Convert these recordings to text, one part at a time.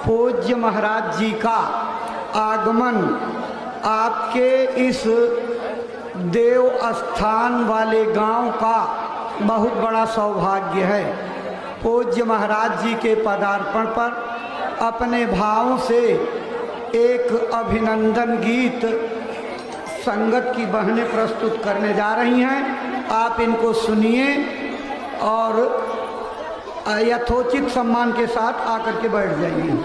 पूज्य महाराज जी का आगमन आपके इस देव स्थान वाले गांव का बहुत बड़ा सौभाग्य है। पूज्य महाराज जी के पदार्पण पर अपने भावों से एक अभिनंदन गीत संगत की बहनें प्रस्तुत करने जा रही हैं। आप इनको सुनिए और यथोचित सम्मान के साथ आकर के बैठ जाइए।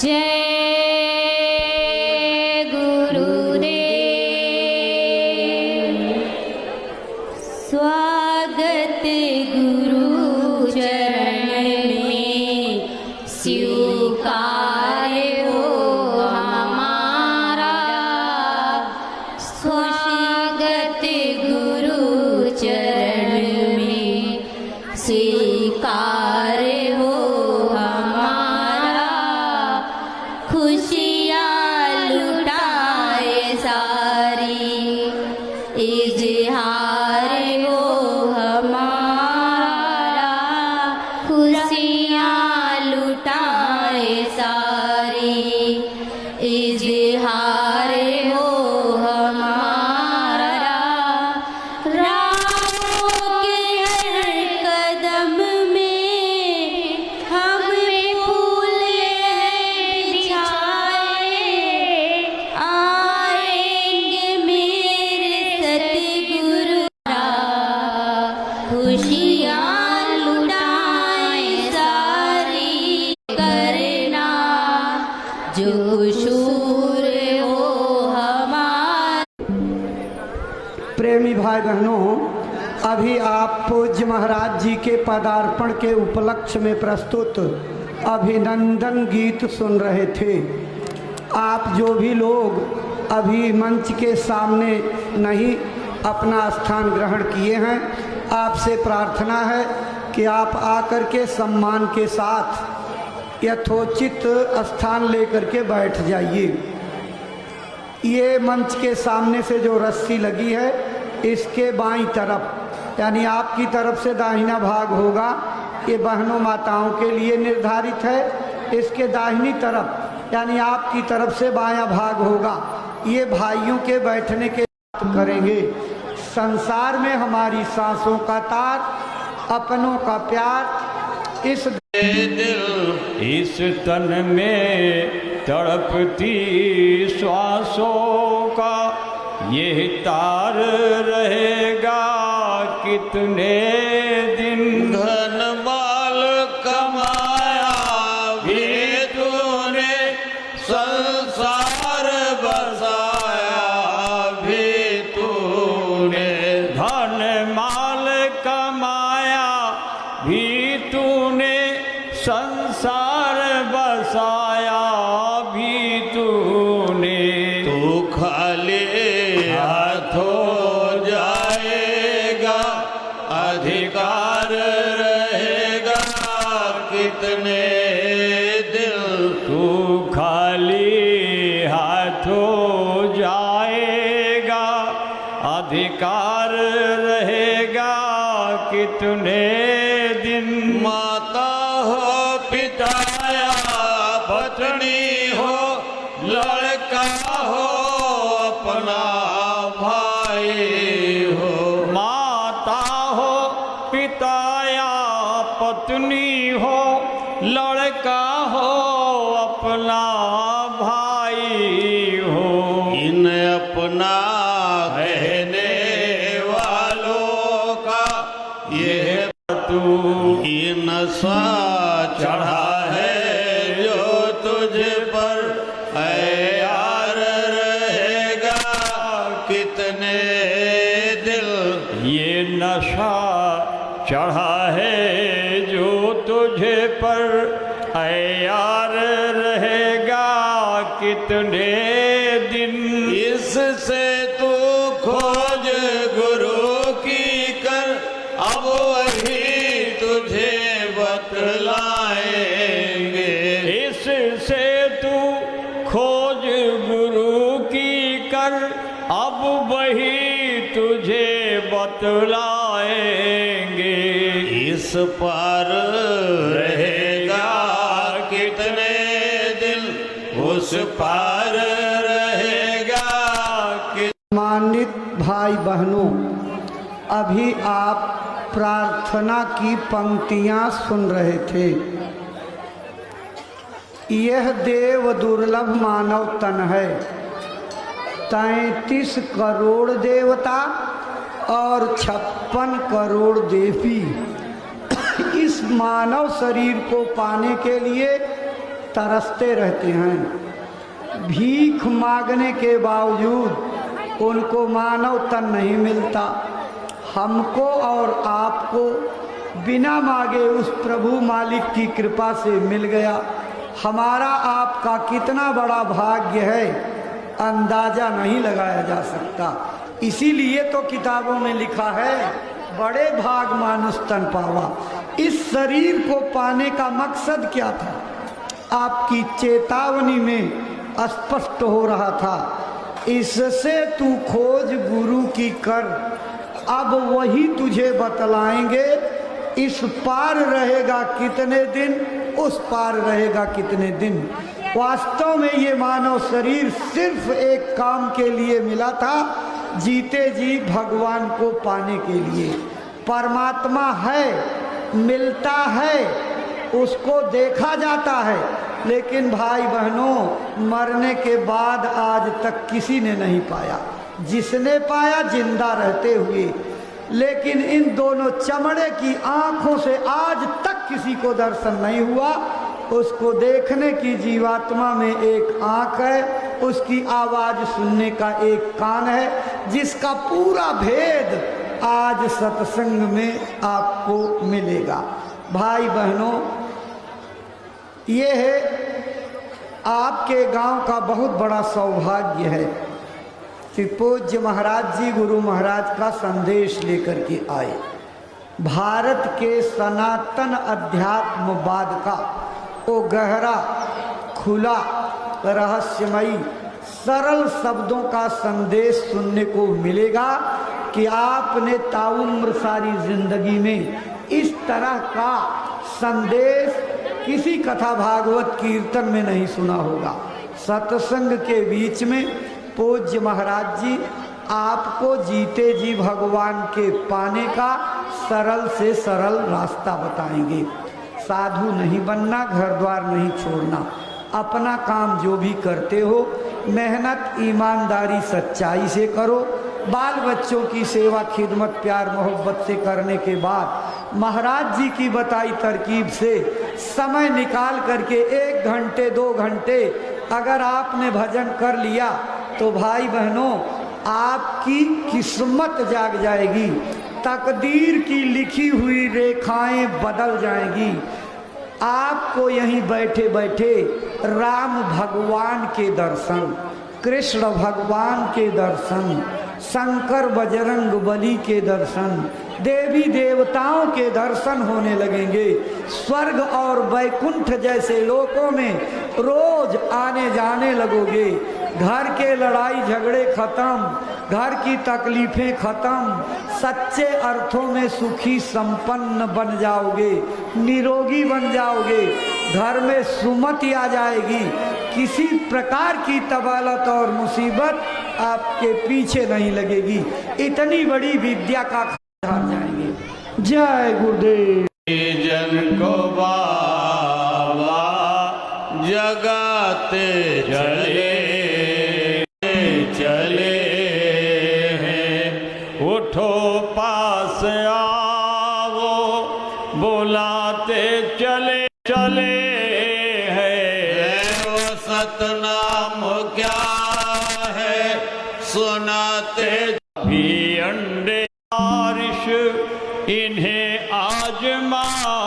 जय गुरुदेव। स्वागत गुरु चरण में स्वीकार हो हमारा। स्वागत गुरु चरण में स्वीकार हो हमारा। खुशियाँ लुटाए सारी इजहार हो हमारा। खुशियाँ लुटाए सारी इजहार हो हमारा। राहों के हर कदम में हमें फूल बिछाए। आएंगे मेरे सतगुरु। खुशियाँ लुटाए सारी करना जो शूर हो हमारा। प्रेमी भाई बहनों, अभी आप पूज्य महाराज जी के पदार्पण के उपलक्ष्य में प्रस्तुत अभिनंदन गीत सुन रहे थे। आप जो भी लोग अभी मंच के सामने नहीं अपना स्थान ग्रहण किए हैं, आपसे प्रार्थना है कि आप आकर के सम्मान के साथ यथोचित स्थान लेकर के बैठ जाइए। ये मंच के सामने से जो रस्सी लगी है, इसके बाईं तरफ यानी आपकी तरफ से दाहिना भाग होगा, ये बहनों माताओं के लिए निर्धारित है। इसके दाहिनी तरफ यानी आपकी तरफ से बायां भाग होगा, ये भाइयों के बैठने के बात करेंगे। संसार में हमारी सांसों का तार, अपनों का प्यार, इस दिल इस तन में तड़पती श्वासों का ये तार रहेगा कितने दिन। धन माल कमाया भी तूने, संसार बसाया भी तूने। धन माल कमाया भी तूने, संसार बसाया भी तूने। तू खाली हाथ हो जाएगा, अधिकार रहेगा कितने दिल। तू खाली हाथ हो जाएगा, अधिकार रहेगा कितने दिन। माता हो पिता या पत्नी हो, लड़का हो अपना भाई हो। माता हो पिता या पत्नी हो, लड़का हो अपना भाई हो। इन अपना कहने वालों का ये तू ये नशा चढ़ा है जो तुझ पर, ऐ यार रहेगा कितने दिल। ये नशा चढ़ा है जो तुझे पर, ऐ यार रहेगा कितने दिन। इससे तू खोज गुरु की कर, अब वही तुझे बतलाएंगे। इससे तू खोज गुरु की कर, अब वही तुझे बतलाएंगे। इस पार रहेगा कितने दिन, उस पार रहेगा सम्मानित भाई बहनों, अभी आप प्रार्थना की पंक्तियां सुन रहे थे। यह देव दुर्लभ मानव तन है। 33 करोड़ देवता और 56 करोड़ देवी इस मानव शरीर को पाने के लिए तरसते रहते हैं। भीख मांगने के बावजूद उनको मानव तन नहीं मिलता। हमको और आपको बिना मांगे उस प्रभु मालिक की कृपा से मिल गया। हमारा आपका कितना बड़ा भाग्य है, अंदाजा नहीं लगाया जा सकता। इसीलिए तो किताबों में लिखा है, बड़े भाग मानुष तन पावा। इस शरीर को पाने का मकसद क्या था? आपकी चेतावनी में स्पष्ट हो रहा था। इससे तू खोज गुरु की कर, अब वही तुझे बतलाएंगे। इस पार रहेगा कितने दिन, उस पार रहेगा कितने दिन। वास्तव में ये मानव शरीर सिर्फ एक काम के लिए मिला था, जीते जी भगवान को पाने के लिए। परमात्मा है, मिलता है, उसको देखा जाता है, लेकिन भाई बहनों मरने के बाद आज तक किसी ने नहीं पाया। जिसने पाया जिंदा रहते हुए, लेकिन इन दोनों चमड़े की आंखों से आज तक किसी को दर्शन नहीं हुआ। उसको देखने की जीवात्मा में एक आंख है, उसकी आवाज सुनने का एक कान है, जिसका पूरा भेद आज सत्संग में आपको मिलेगा। भाई बहनों, ये है आपके गांव का बहुत बड़ा सौभाग्य है कि पूज्य महाराज जी गुरु महाराज का संदेश लेकर के आए। भारत के सनातन अध्यात्मवाद का वो गहरा, खुला, रहस्यमयी, सरल शब्दों का संदेश सुनने को मिलेगा कि आपने ताउम्र सारी जिंदगी में इस तरह का संदेश किसी कथा भागवत कीर्तन में नहीं सुना होगा। सत्संग के बीच में पूज्य महाराज जी आपको जीते जी भगवान के पाने का सरल से सरल रास्ता बताएंगे। साधु नहीं बनना, घर द्वार नहीं छोड़ना, अपना काम जो भी करते हो मेहनत ईमानदारी सच्चाई से करो। बाल बच्चों की सेवा खिदमत प्यार मोहब्बत से करने के बाद महाराज जी की बताई तरकीब से समय निकाल करके 1 घंटे 2 घंटे अगर आपने भजन कर लिया तो भाई बहनों आपकी किस्मत जाग जाएगी। तकदीर की लिखी हुई रेखाएं बदल जाएंगी। आपको यहीं बैठे बैठे राम भगवान के दर्शन, कृष्ण भगवान के दर्शन, शंकर बजरंग बली के दर्शन, देवी देवताओं के दर्शन होने लगेंगे। स्वर्ग और वैकुंठ जैसे लोकों में रोज आने जाने लगोगे। घर के लड़ाई झगड़े खत्म, घर की तकलीफें खत्म, सच्चे अर्थों में सुखी संपन्न बन जाओगे, निरोगी बन जाओगे। घर में सुमति आ जाएगी। किसी प्रकार की तबालत और मुसीबत आपके पीछे नहीं लगेगी। इतनी बड़ी विद्या का हार जाएंगे। जय गुरुदेव। जन को बाबा जगाते चले चले हैं, उठो पास आओ, बुलाते चले चले हैं। वो सतनाम क्या है सुनाते भी अंडे बारिश इन्हें आजमाओ।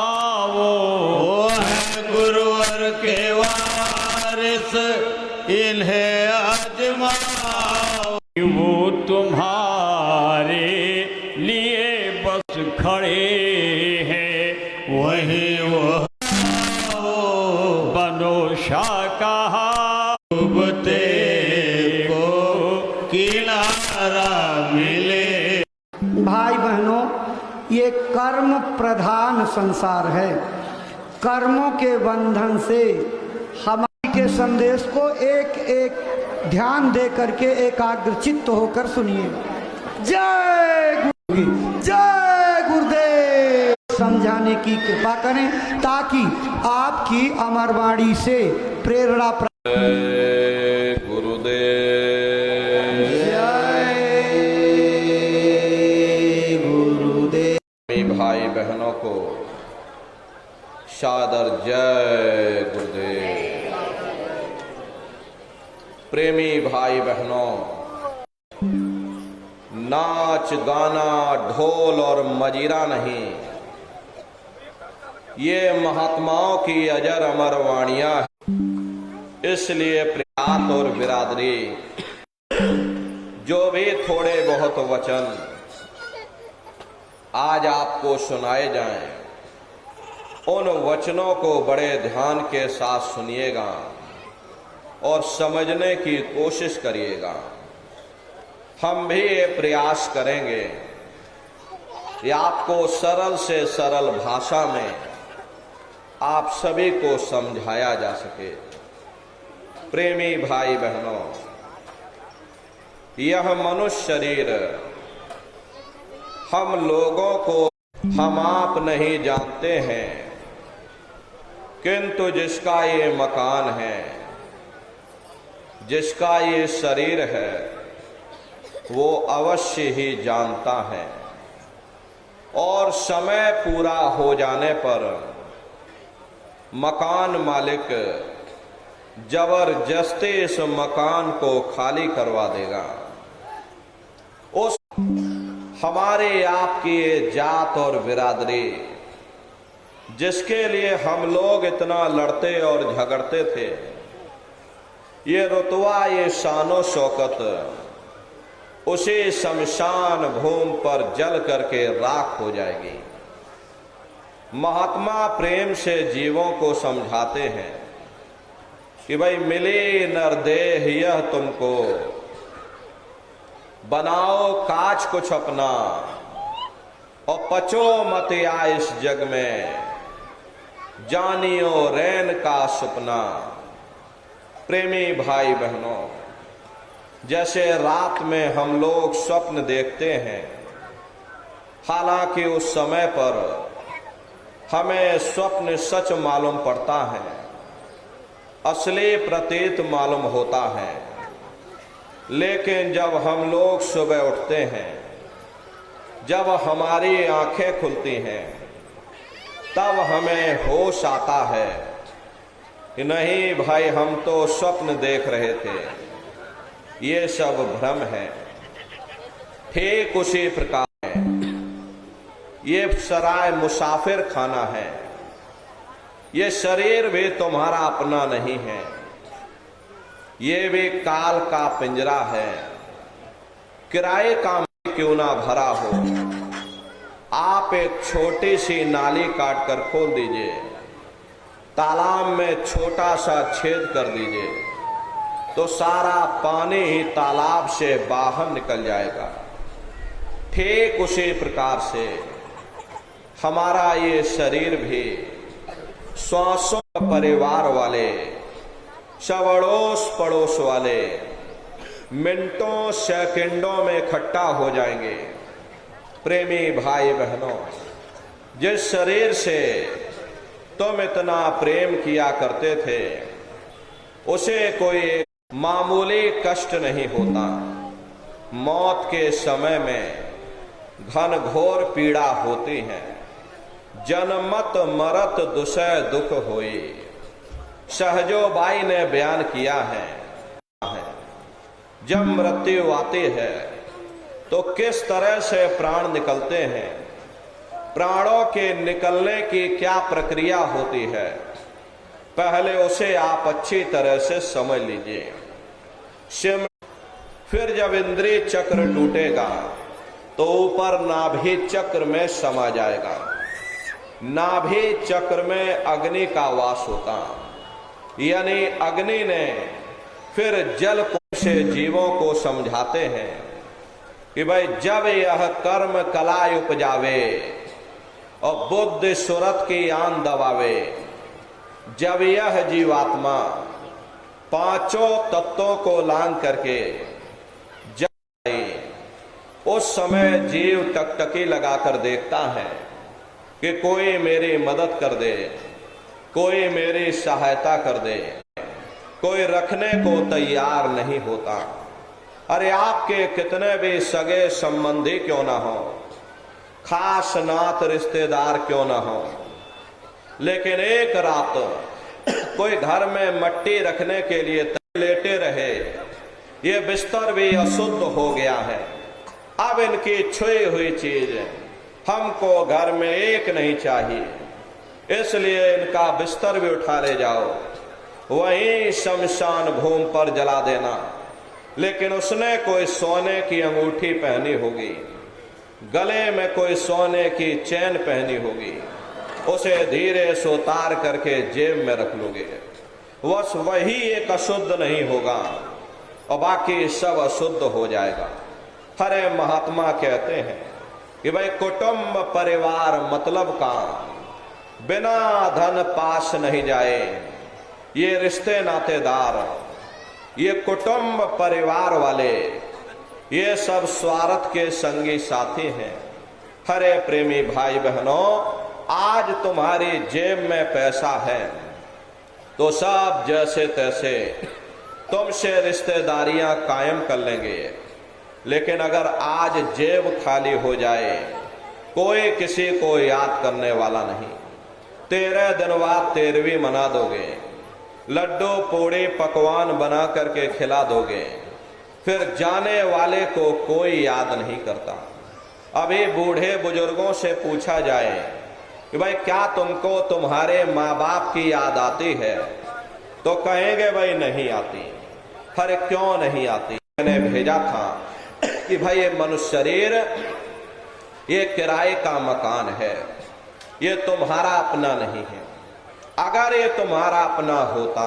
वो है गुरुवर के वारिस इन्हें आजमाओ। वो तुम्हारे लिए बस खड़े हैं, वही वो बनो शाकाहारी डूबते को किनारा मिले। भाई बहनों, ये कर्म प्रधान संसार है। कर्मों के बंधन से हमारे के संदेश को एक एक ध्यान दे करके एकाग्रचित्त होकर सुनिए। जय गुरु, जय गुरुदेव। समझाने की कृपा करें ताकि आपकी अमरवाणी से प्रेरणा प्राप्त। जय गुरुदेव। जय गुरुदेव। मेरे भाई बहनों को सादर जय गुरुदेव। प्रेमी भाई बहनों, नाच गाना ढोल और मजीरा नहीं, ये महात्माओं की अजर अमर वाणियां हैं। इसलिए प्रियात और बिरादरी, जो भी थोड़े बहुत वचन आज आपको सुनाए जाएं, उन वचनों को बड़े ध्यान के साथ सुनिएगा और समझने की कोशिश करिएगा। हम भी ये प्रयास करेंगे कि आपको सरल से सरल भाषा में आप सभी को समझाया जा सके। प्रेमी भाई बहनों, यह मनुष्य शरीर हम लोगों को हम आप नहीं जानते हैं, किंतु जिसका ये मकान है, जिसका ये शरीर है, वो अवश्य ही जानता है। और समय पूरा हो जाने पर मकान मालिक जबरदस्ती इस मकान को खाली करवा देगा। उस हमारे आपकी ये जात और बिरादरी, जिसके लिए हम लोग इतना लड़ते और झगड़ते थे, ये रुतबा, ये शानो शौकत उसी शमशान भूमि पर जल करके राख हो जाएगी। महात्मा प्रेम से जीवों को समझाते हैं कि भाई मिली नरदेह यह तुमको, बनाओ काज कुछ अपना और पचो मत आ इस जग में, जानियो रैन का सपना। प्रेमी भाई बहनों, जैसे रात में हम लोग स्वप्न देखते हैं, हालांकि उस समय पर हमें स्वप्न सच मालूम पड़ता है, असली प्रतीत मालूम होता है। लेकिन जब हम लोग सुबह उठते हैं, जब हमारी आंखें खुलती हैं, तब हमें होश आता है कि नहीं भाई, हम तो स्वप्न देख रहे थे, ये सब भ्रम है। ठीक उसी प्रकार है, ये सराय मुसाफिर खाना है, ये शरीर भी तुम्हारा अपना नहीं है, ये भी काल का पिंजरा है। किराए का क्यों ना भरा हो, आप एक छोटी सी नाली काट कर खोल दीजिए, तालाब में छोटा सा छेद कर दीजिए, तो सारा पानी ही तालाब से बाहर निकल जाएगा। ठीक उसी प्रकार से हमारा ये शरीर भी श्वासों परिवार वाले, सब अड़ोस पड़ोस वाले मिनटों सेकंडों में इकट्ठा हो जाएंगे। प्रेमी भाई बहनों, जिस शरीर से तुम इतना प्रेम किया करते थे, उसे कोई मामूली कष्ट नहीं होता। मौत के समय में घन घोर पीड़ा होती है, जनमत मरत दुसह दुख होई। सहजोबाई ने बयान किया है, जब मृत्यु आती है तो किस तरह से प्राण निकलते हैं, प्राणों के निकलने की क्या प्रक्रिया होती है, पहले उसे आप अच्छी तरह से समझ लीजिए। फिर जब इंद्रिय चक्र टूटेगा तो ऊपर नाभि चक्र में समा जाएगा। नाभि चक्र में अग्नि का वास होता, यानी अग्नि ने फिर जल से जीवों को समझाते हैं कि भाई जब यह कर्म कला उपजावे और बुद्धि सुरत की आन दबावे, जब यह जीवात्मा पांचों तत्वों को लांग करके जाए, उस समय जीव टकटकी लगाकर देखता है कि कोई मेरी मदद कर दे, कोई मेरी सहायता कर दे, कोई रखने को तैयार नहीं होता। अरे आपके कितने भी सगे संबंधी क्यों ना हो, खास नात रिश्तेदार क्यों ना हो, लेकिन एक रात कोई घर में मट्टी रखने के लिए लेटे रहे, ये बिस्तर भी अशुद्ध हो गया है। अब इनकी छुई हुई चीज हमको घर में एक नहीं चाहिए, इसलिए इनका बिस्तर भी उठा ले जाओ, वहीं शमशान भूमि पर जला देना। लेकिन उसने कोई सोने की अंगूठी पहनी होगी, गले में कोई सोने की चैन पहनी होगी, उसे धीरे से उतार करके जेब में रख लोगे, बस वही एक अशुद्ध नहीं होगा और बाकी सब अशुद्ध हो जाएगा। हरे महात्मा कहते हैं कि भाई कुटुंब परिवार मतलब का बिना धन पास नहीं जाए, ये रिश्ते नातेदार, ये कुटुंब परिवार वाले, ये सब स्वार्थ के संगी साथी हैं। हरे प्रेमी भाई बहनों, आज तुम्हारी जेब में पैसा है तो सब जैसे तैसे तुमसे रिश्तेदारियां कायम कर लेंगे, लेकिन अगर आज जेब खाली हो जाए, कोई किसी को याद करने वाला नहीं। 13 दिन बाद 13वीं मना दोगे, लड्डू पूड़ी पकवान बना करके खिला दोगे, फिर जाने वाले को कोई याद नहीं करता। अभी बूढ़े बुजुर्गों से पूछा जाए कि भाई क्या तुमको तुम्हारे माँ बाप की याद आती है, तो कहेंगे भाई नहीं आती। अरे क्यों नहीं आती? मैंने भेजा था कि भाई ये मनुष्य शरीर ये किराए का मकान है, ये तुम्हारा अपना नहीं है। अगर ये तुम्हारा अपना होता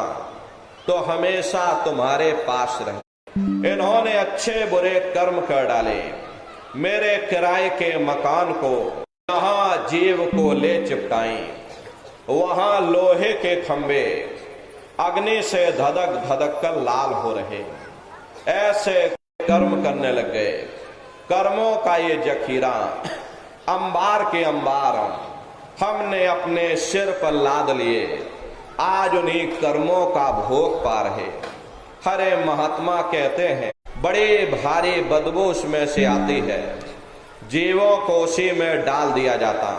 तो हमेशा तुम्हारे पास रहे। इन्होंने अच्छे बुरे कर्म कर डाले, मेरे किराए के मकान को जहां जीव को ले चिपटाई, वहां लोहे के खंभे अग्नि से धधक धधक कर लाल हो रहे। ऐसे कर्म करने लग गए। कर्मों का ये जखीरा अंबार के अंबार हमने अपने सिर पर लाद लिए, आज उन्हीं कर्मों का भोग पा रहे। हरे महात्मा कहते हैं बड़ी भारी बदबू उसमें से आती है, जीवों को उसी में डाल दिया जाता।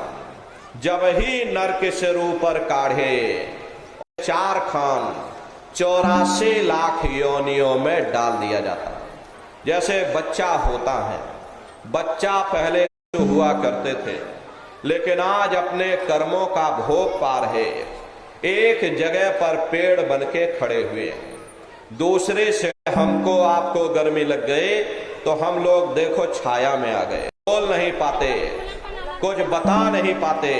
जब ही नरक से ऊपर काढ़े 4 खान 84 लाख योनियों में डाल दिया जाता। जैसे बच्चा होता है, बच्चा पहले हुआ करते थे, लेकिन आज अपने कर्मों का भोग पा रहे, एक जगह पर पेड़ बन के खड़े हुए। दूसरे से हमको आपको गर्मी लग गई तो हम लोग देखो छाया में आ गए, बोल नहीं पाते, कुछ बता नहीं पाते।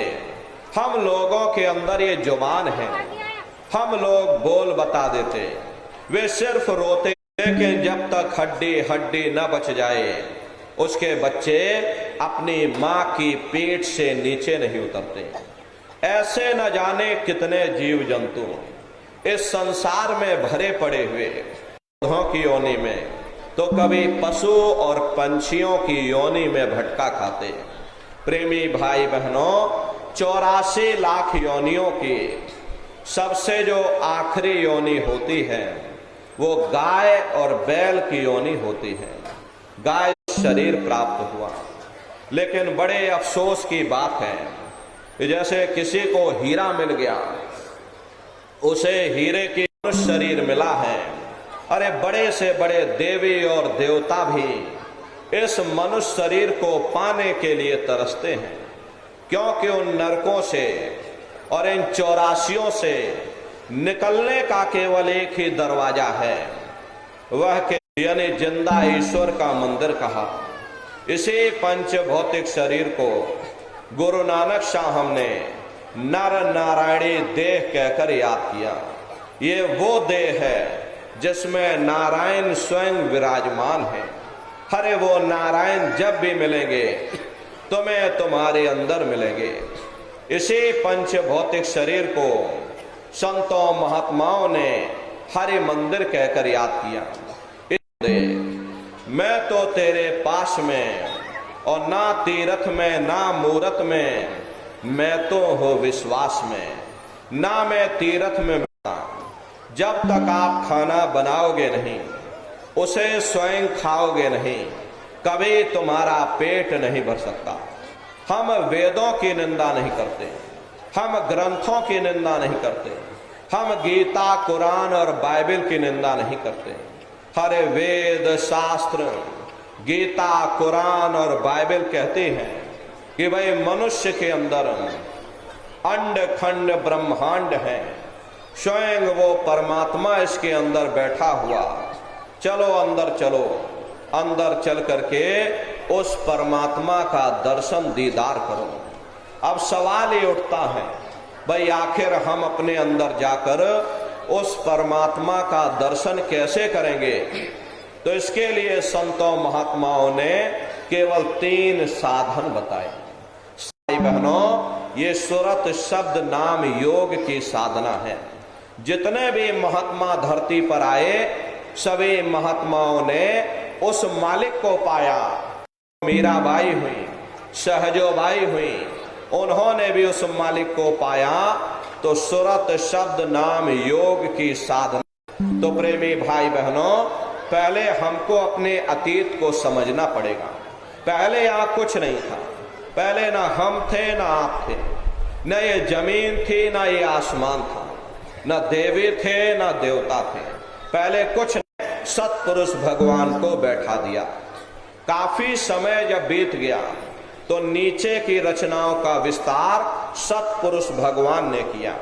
हम लोगों के अंदर ये जुबान है, हम लोग बोल बता देते, वे सिर्फ रोते। लेकिन जब तक हड्डी हड्डी न बच जाए, उसके बच्चे अपनी माँ की पेट से नीचे नहीं उतरते। ऐसे न जाने कितने जीव जंतु इस संसार में भरे पड़े हुए, पौधों की योनि में तो कभी पशु और पंछियों की योनि में भटका खाते। प्रेमी भाई बहनों, 84 लाख योनियों की सबसे जो आखिरी योनि होती है वो गाय और बैल की योनि होती है। गाय शरीर प्राप्त हुआ, लेकिन बड़े अफसोस की बात है कि जैसे किसी को हीरा मिल गया, उसे हीरे की शरीर मिला है। अरे बड़े से बड़े देवी और देवता भी इस मनुष्य शरीर को पाने के लिए तरसते हैं, क्योंकि उन नरकों से और इन 84 से निकलने का केवल एक ही दरवाजा है, वह यानी जिंदा ईश्वर का मंदिर कहा। इसी पंच भौतिक शरीर को गुरु नानक साहब ने नर नारायणी देह कहकर याद किया। ये वो देह है जिसमें नारायण स्वयं विराजमान है। अरे वो नारायण जब भी मिलेंगे तुम्हें तुम्हारे अंदर मिलेंगे। इसी पंच भौतिक शरीर को संतों महात्माओं ने हरि मंदिर कहकर याद किया। मैं तो तेरे पास में और ना तीर्थ में ना मूरत में, मैं तो हो विश्वास में, ना मैं तीर्थ में। जब तक आप खाना बनाओगे नहीं, उसे स्वयं खाओगे नहीं, कभी तुम्हारा पेट नहीं भर सकता। हम वेदों की निंदा नहीं करते, हम ग्रंथों की निंदा नहीं करते, हम गीता कुरान और बाइबल की निंदा नहीं करते। हरे वेद शास्त्र गीता कुरान और बाइबल कहते हैं कि भाई मनुष्य के अंदर अंड खंड ब्रह्मांड है, स्वयं वो परमात्मा इसके अंदर बैठा हुआ। चलो अंदर चलो, अंदर चल करके उस परमात्मा का दर्शन दीदार करो। अब सवाल ये उठता है भाई आखिर हम अपने अंदर जाकर उस परमात्मा का दर्शन कैसे करेंगे? तो इसके लिए संतों महात्माओं ने केवल 3 साधन बताए। भाई बहनों, ये सुरत शब्द नाम योग की साधना है। जितने भी महात्मा धरती पर आए, सभी महात्माओं ने उस मालिक को पाया। मीराबाई हुई, सहजोबाई हुई, उन्होंने भी उस मालिक को पाया। तो सुरत शब्द नाम योग की साधना। तो प्रेमी भाई बहनों, पहले हमको अपने अतीत को समझना पड़ेगा। पहले यहाँ कुछ नहीं था, पहले ना हम थे ना आप थे, न ये जमीन थी ना ये आसमान था, न देवी थे ना देवता थे। पहले कुछ नहीं, सत्पुरुष भगवान को बैठा दिया। काफी समय जब बीत गया तो नीचे की रचनाओं का विस्तार सत्पुरुष भगवान ने किया।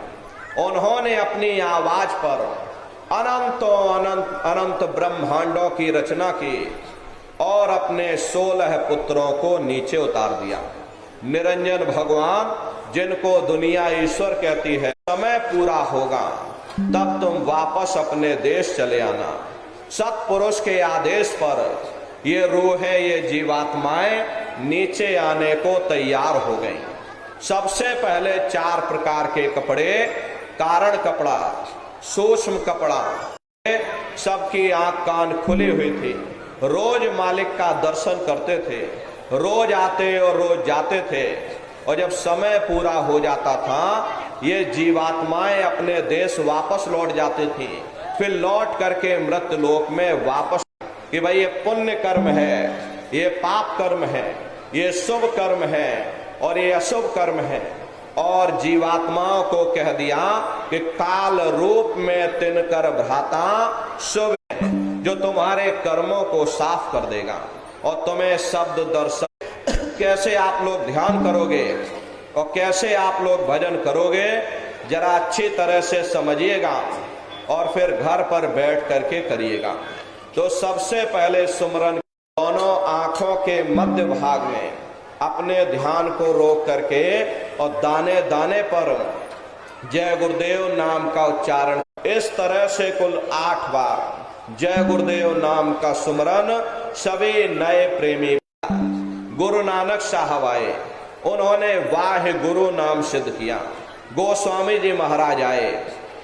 उन्होंने अपनी आवाज पर अनंतों अनंत अनंत ब्रह्मांडों की रचना की और अपने 16 पुत्रों को नीचे उतार दिया। निरंजन भगवान, जिनको दुनिया ईश्वर कहती है, समय पूरा होगा तब तुम वापस अपने देश चले आना। सत्पुरुष के आदेश पर ये रूहें, ये जीवात्माएं नीचे आने को तैयार हो गई। सबसे पहले 4 प्रकार के कपड़े, कारण कपड़ा, सूक्ष्म कपड़ा, सबकी आंख कान खुली हुई थी, रोज मालिक का दर्शन करते थे, रोज आते और रोज जाते थे। और जब समय पूरा हो जाता था, ये जीवात्माएं अपने देश वापस लौट जाती थी। फिर लौट करके मृत लोक में वापस कि भाई ये पुण्य कर्म है, ये पाप कर्म है, ये शुभ कर्म है और ये अशुभ कर्म है। और जीवात्माओं को कह दिया कि काल रूप में तिनकर भ्राता शुभ है, जो तुम्हारे कर्मों को साफ कर देगा और तुम्हें शब्द दर्शन। कैसे आप लोग ध्यान करोगे और कैसे आप लोग भजन करोगे, जरा अच्छी तरह से समझिएगा और फिर घर पर बैठ करके करिएगा। तो सबसे पहले सुमरन, दोनों आंखों के मध्य भाग में अपने ध्यान को रोक करके और दाने दाने पर जय गुरुदेव नाम का उच्चारण। इस तरह से कुल 8 बार जय गुरुदेव नाम का सुमरन सभी नए प्रेमी। गुरु नानक साहब आए, उन्होंने वाहे गुरु नाम सिद्ध किया। गोस्वामी जी महाराज आए,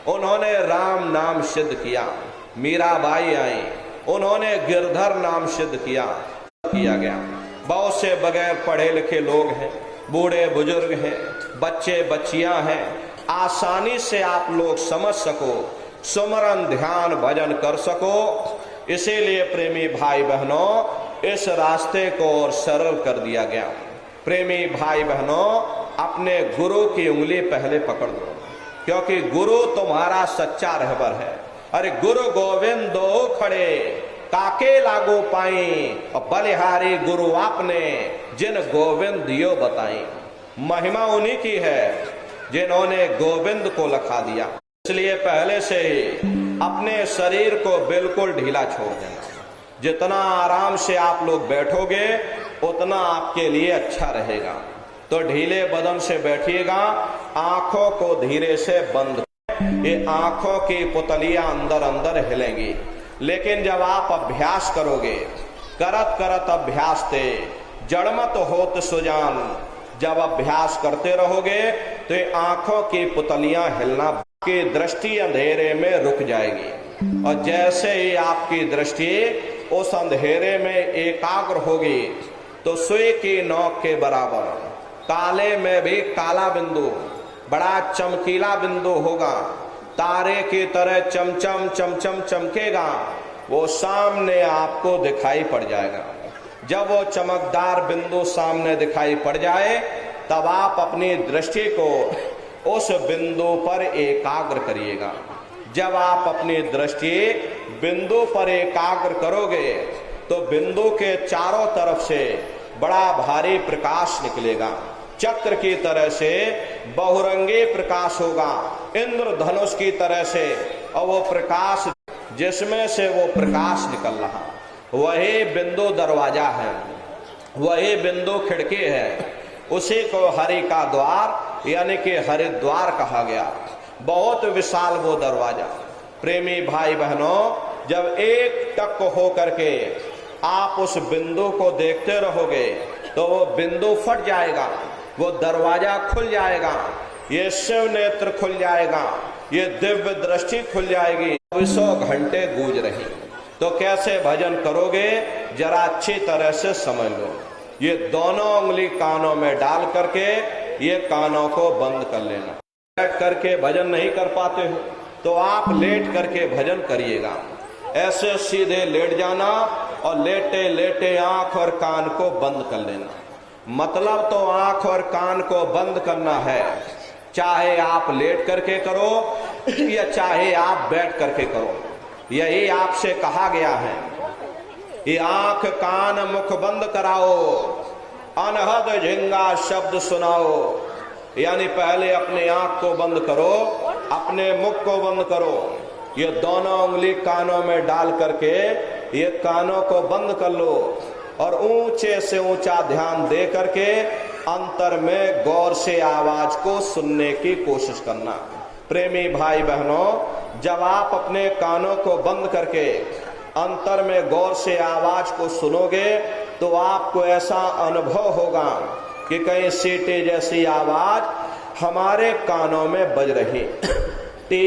उन्होंने राम नाम सिद्ध किया। मीराबाई आई, उन्होंने गिरधर नाम सिद्ध किया गया। बहुत से बगैर पढ़े लिखे लोग हैं, बूढ़े बुजुर्ग हैं, बच्चे बच्चियां हैं। आसानी से आप लोग समझ सको, सुमरन ध्यान भजन कर सको। इसीलिए प्रेमी भाई बहनों, इस रास्ते को और सरल कर दिया गया। प्रेमी भाई बहनों, अपने गुरु की उंगली पहले पकड़ दो, क्योंकि गुरु तुम्हारा सच्चा रहबर है। अरे गुरु गोविंदो खड़े काके लागो पाई, और बलिहारी गुरु आपने जिन गोविंद दियो बताई। महिमा उन्हीं की है जिन्होंने गोविंद को लखा दिया। इसलिए पहले से ही अपने शरीर को बिल्कुल ढीला छोड़ देना। जितना आराम से आप लोग बैठोगे उतना आपके लिए अच्छा रहेगा। तो ढीले बदन से बैठिएगा, आंखों को धीरे से बंद, ये आंखों की पुतलियां अंदर अंदर हिलेंगी। लेकिन जब आप अभ्यास करोगे, करत करत अभ्यास थे जड़मत होत सुजान, जब अभ्यास करते रहोगे तो ये आंखों की पुतलियां हिलना की दृष्टि अंधेरे में रुक जाएगी। और जैसे ही आपकी दृष्टि उस अंधेरे में एकाग्र होगी तो सुई की नोक के बराबर काले में भी काला बिंदु, बड़ा चमकीला बिंदु होगा, तारे की तरह चमचम चमचम चमकेगा, वो सामने आपको दिखाई पड़ जाएगा। जब वो चमकदार बिंदु सामने दिखाई पड़ जाए तब आप अपनी दृष्टि को उस बिंदु पर एकाग्र करिएगा। जब आप अपनी दृष्टि बिंदु पर एकाग्र करोगे तो बिंदु के चारों तरफ से बड़ा भारी प्रकाश निकलेगा, चक्र की तरह से बहुरंगी प्रकाश होगा, इंद्रधनुष की तरह से। और वो प्रकाश जिसमें से वो प्रकाश निकल रहा वही बिंदु दरवाजा है, वही बिंदु खिड़की है। उसी को हरि का द्वार यानी कि हरिद्वार कहा गया। बहुत विशाल वो दरवाजा। प्रेमी भाई बहनों, जब एक टक हो करके आप उस बिंदु को देखते रहोगे तो वो बिंदु फट जाएगा, वो दरवाजा खुल जाएगा, ये शिव नेत्र खुल जाएगा, ये दिव्य दृष्टि खुल जाएगी। 24 घंटे गूंज रही। तो कैसे भजन करोगे जरा अच्छी तरह से समझ लो। ये दोनों उंगली कानों में डाल करके ये कानों को बंद कर लेना। बैठ करके भजन नहीं कर पाते हो तो आप लेट करके भजन करिएगा। ऐसे सीधे लेट जाना और लेटे लेटे आंख और कान को बंद कर लेना। मतलब तो आंख और कान को बंद करना है, चाहे आप लेट करके करो या चाहे आप बैठ करके करो। यही आपसे कहा गया है। ये आंख कान मुख बंद कराओ, अनहद झिंगा शब्द सुनाओ। यानी पहले अपने आंख को बंद करो, अपने मुख को बंद करो। ये दोनों उंगली कानों में डाल करके ये कानों को बंद कर लो और ऊंचे से ऊंचा ध्यान दे करके अंतर में गौर से आवाज को सुनने की कोशिश करना। प्रेमी भाई बहनों, जब आप अपने कानों को बंद करके अंतर में गौर से आवाज को सुनोगे तो आपको ऐसा अनुभव होगा कि कहीं सीटी जैसी आवाज हमारे कानों में बज रही। टी,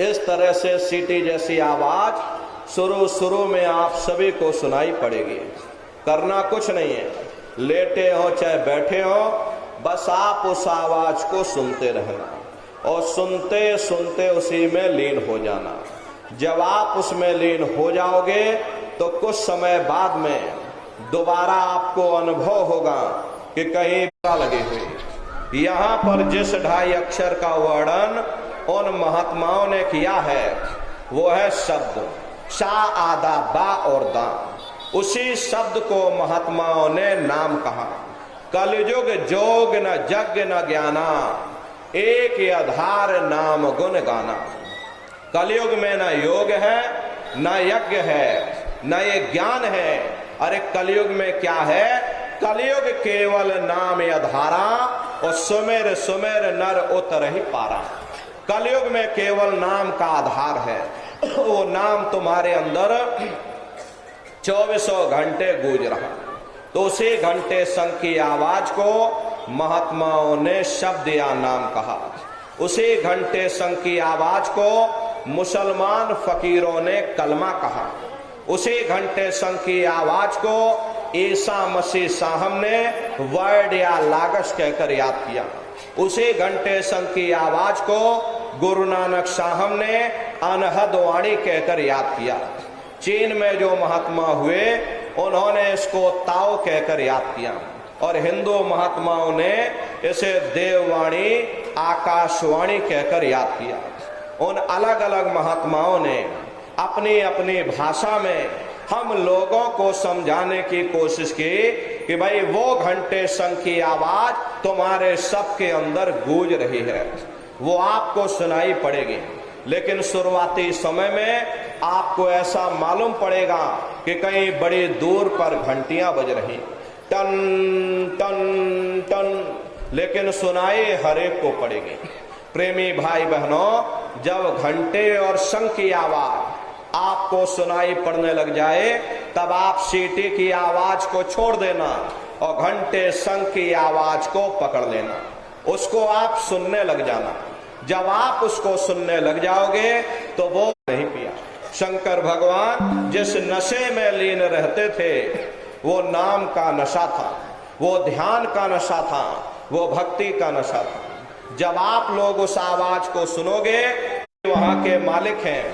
इस तरह से सीटी जैसी आवाज शुरू में आप सभी को सुनाई पड़ेगी। करना कुछ नहीं है, लेटे हो चाहे बैठे हो, बस आप उस आवाज को सुनते रहना और सुनते सुनते उसी में लीन हो जाना। जब आप उसमें लीन हो जाओगे तो कुछ समय बाद में दोबारा आपको अनुभव होगा कि कहीं लगी हुई। यहाँ पर जिस 2.5 अक्षर का वर्णन उन महात्माओं ने किया है वो है शब्द सा, आदा, बा और दा। उसी शब्द को महात्माओं ने नाम कहा। कलयुग जोग न जग न ज्ञाना, एक आधार नाम गुण गाना। कलयुग में न योग है, न यज्ञ है, न ये ज्ञान है। अरे कलयुग में क्या है? कलयुग केवल नाम आधारा और सुमेर सुमेर नर उतर ही पारा। कलयुग में केवल नाम का आधार है। वो नाम तुम्हारे अंदर 24 घंटे गूंज रहा। तो उसी घंटे संग की आवाज को महात्माओं ने शब्द या नाम कहा। उसी घंटे संग की आवाज को मुसलमान फकीरों ने कलमा कहा। उसी घंटे संग की आवाज को ईसा मसीह साहब ने वर्ड या लागश कहकर याद किया। उसी घंटे संग की आवाज को गुरु नानक साहब ने अनहद वाणी कहकर याद किया। चीन में जो महात्मा हुए उन्होंने इसको ताओ कहकर याद किया और हिंदू महात्माओं ने इसे देववाणी आकाशवाणी कहकर याद किया। उन अलग अलग महात्माओं ने अपनी अपनी भाषा में हम लोगों को समझाने की कोशिश की कि भाई वो घंटे संग की आवाज तुम्हारे सबके अंदर गूंज रही है, वो आपको सुनाई पड़ेगी। लेकिन शुरुआती समय में आपको ऐसा मालूम पड़ेगा कि कहीं बड़ी दूर पर घंटियां बज रही, टन टन टन, लेकिन सुनाई हर एक को पड़ेगी। प्रेमी भाई बहनों, जब घंटे और शंख की आवाज आपको सुनाई पड़ने लग जाए, तब आप सीटी की आवाज को छोड़ देना और घंटे शंख की आवाज को पकड़ लेना, उसको आप सुनने लग जाना। जब आप उसको सुनने लग जाओगे तो वो नहीं पिया। शंकर भगवान जिस नशे में लीन रहते थे, वो नाम का नशा था, वो ध्यान का नशा था, वो भक्ति का नशा था। जब आप लोग उस आवाज को सुनोगे, वहां के मालिक हैं,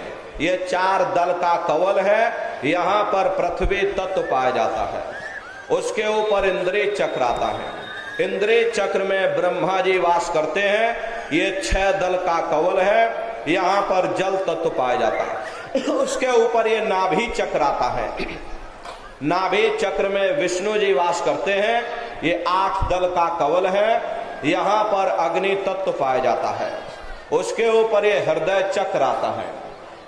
ये 4 दल का कवल है, यहाँ पर पृथ्वी तत्व पाया जाता है, उसके ऊपर इंद्रिय चक्र आता है, इंद्रिय चक्र में ब्रह्मा जी वास करते हैं, ये 6 दल का कवल है, यहाँ पर जल तत्व पाया जाता है, उसके ऊपर ये नाभि चक्र आता है, नाभि चक्र में विष्णु जी वास करते हैं, ये 8 दल का कवल है, यहाँ पर अग्नि तत्व पाया जाता है, उसके ऊपर ये हृदय चक्र आता है,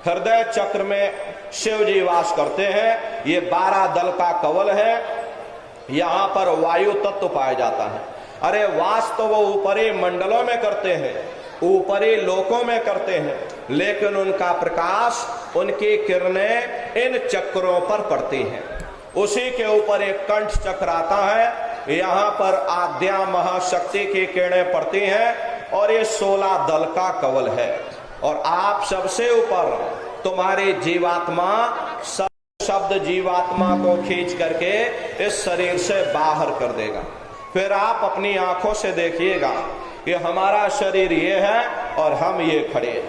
हृदय चक्र में शिव जी वास करते हैं, ये 12 दल का कवल है, यहाँ पर वायु तत्व पाया जाता है। अरे वास तो वो ऊपरी मंडलों में करते हैं, ऊपरी लोकों में करते हैं, लेकिन उनका प्रकाश, उनकी किरणें इन चक्रों पर पड़ती हैं। उसी के ऊपर एक कंठ चक्र आता है, यहाँ पर आद्या महाशक्ति की किरणें पड़ती हैं, और ये 16 दल का कवल है। और आप सबसे ऊपर तुम्हारी जीवात्मा, शब्द जीवात्मा को खींच करके इस शरीर से बाहर कर देगा। फिर आप अपनी आंखों से देखिएगा कि हमारा शरीर ये है और हम ये खड़े।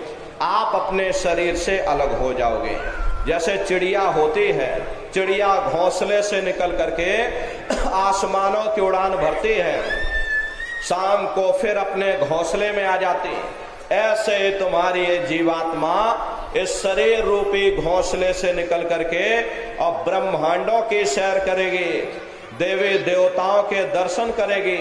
आप अपने शरीर से अलग हो जाओगे। जैसे चिड़िया होती है, चिड़िया घोंसले से निकल करके आसमानों की उड़ान भरती है, शाम को फिर अपने घोंसले में आ जाती, ऐसे ही तुम्हारी ये जीवात्मा इस शरीर रूपी घोंसले से निकल करके और ब्रह्मांडों की सैर करेगी, देवी देवताओं के दर्शन करेगी,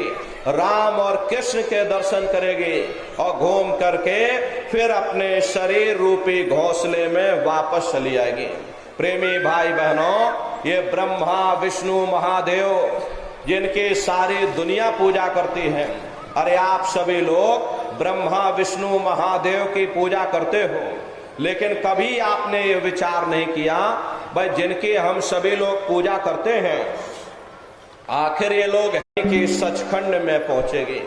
राम और कृष्ण के दर्शन करेगी, और घूम करके फिर अपने शरीर रूपी घोंसले में वापस चली आएगी। प्रेमी भाई बहनों, ये ब्रह्मा विष्णु महादेव जिनकी सारी दुनिया पूजा करती है, अरे आप सभी लोग ब्रह्मा विष्णु महादेव की पूजा करते हो, लेकिन कभी आपने ये विचार नहीं किया भाई जिनकी हम सभी लोग पूजा करते हैं, आखिर ये लोग कि सचखंड में पहुंचेगी।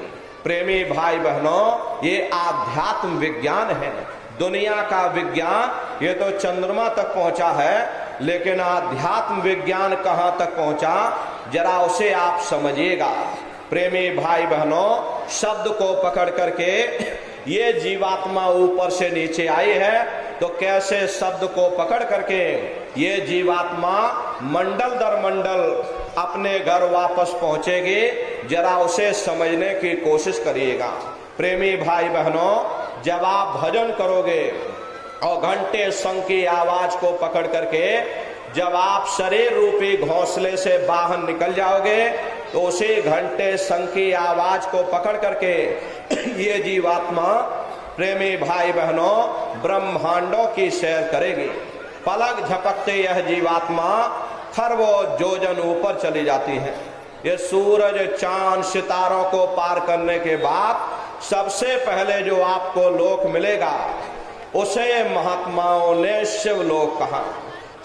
प्रेमी भाई बहनों, ये आध्यात्म विज्ञान है, दुनिया का विज्ञान ये तो चंद्रमा तक पहुंचा है, लेकिन आध्यात्म विज्ञान कहां तक पहुंचा, जरा उसे आप समझिएगा। प्रेमी भाई बहनों, शब्द को पकड़ करके ये जीवात्मा ऊपर से नीचे आई है, तो कैसे शब्द को पकड़ करके ये जीवात्मा मंडल दर मंडल अपने घर वापस पहुंचेगी, जरा उसे समझने की कोशिश करिएगा। प्रेमी भाई बहनों, जब आप भजन करोगे और घंटे शंख की आवाज को पकड़ करके जब आप शरीर रूपी घोंसले से बाहर निकल जाओगे, तो उसी घंटे शंख की आवाज को पकड़ करके ये जीवात्मा, प्रेमी भाई बहनों, ब्रह्मांडों की सैर करेगी। पलक झपकते यह जीवात्मा खरबों जोजन ऊपर चली जाती है। ये सूरज चांद सितारों को पार करने के बाद सबसे पहले जो आपको लोक मिलेगा, उसे महात्माओं ने शिवलोक कहा।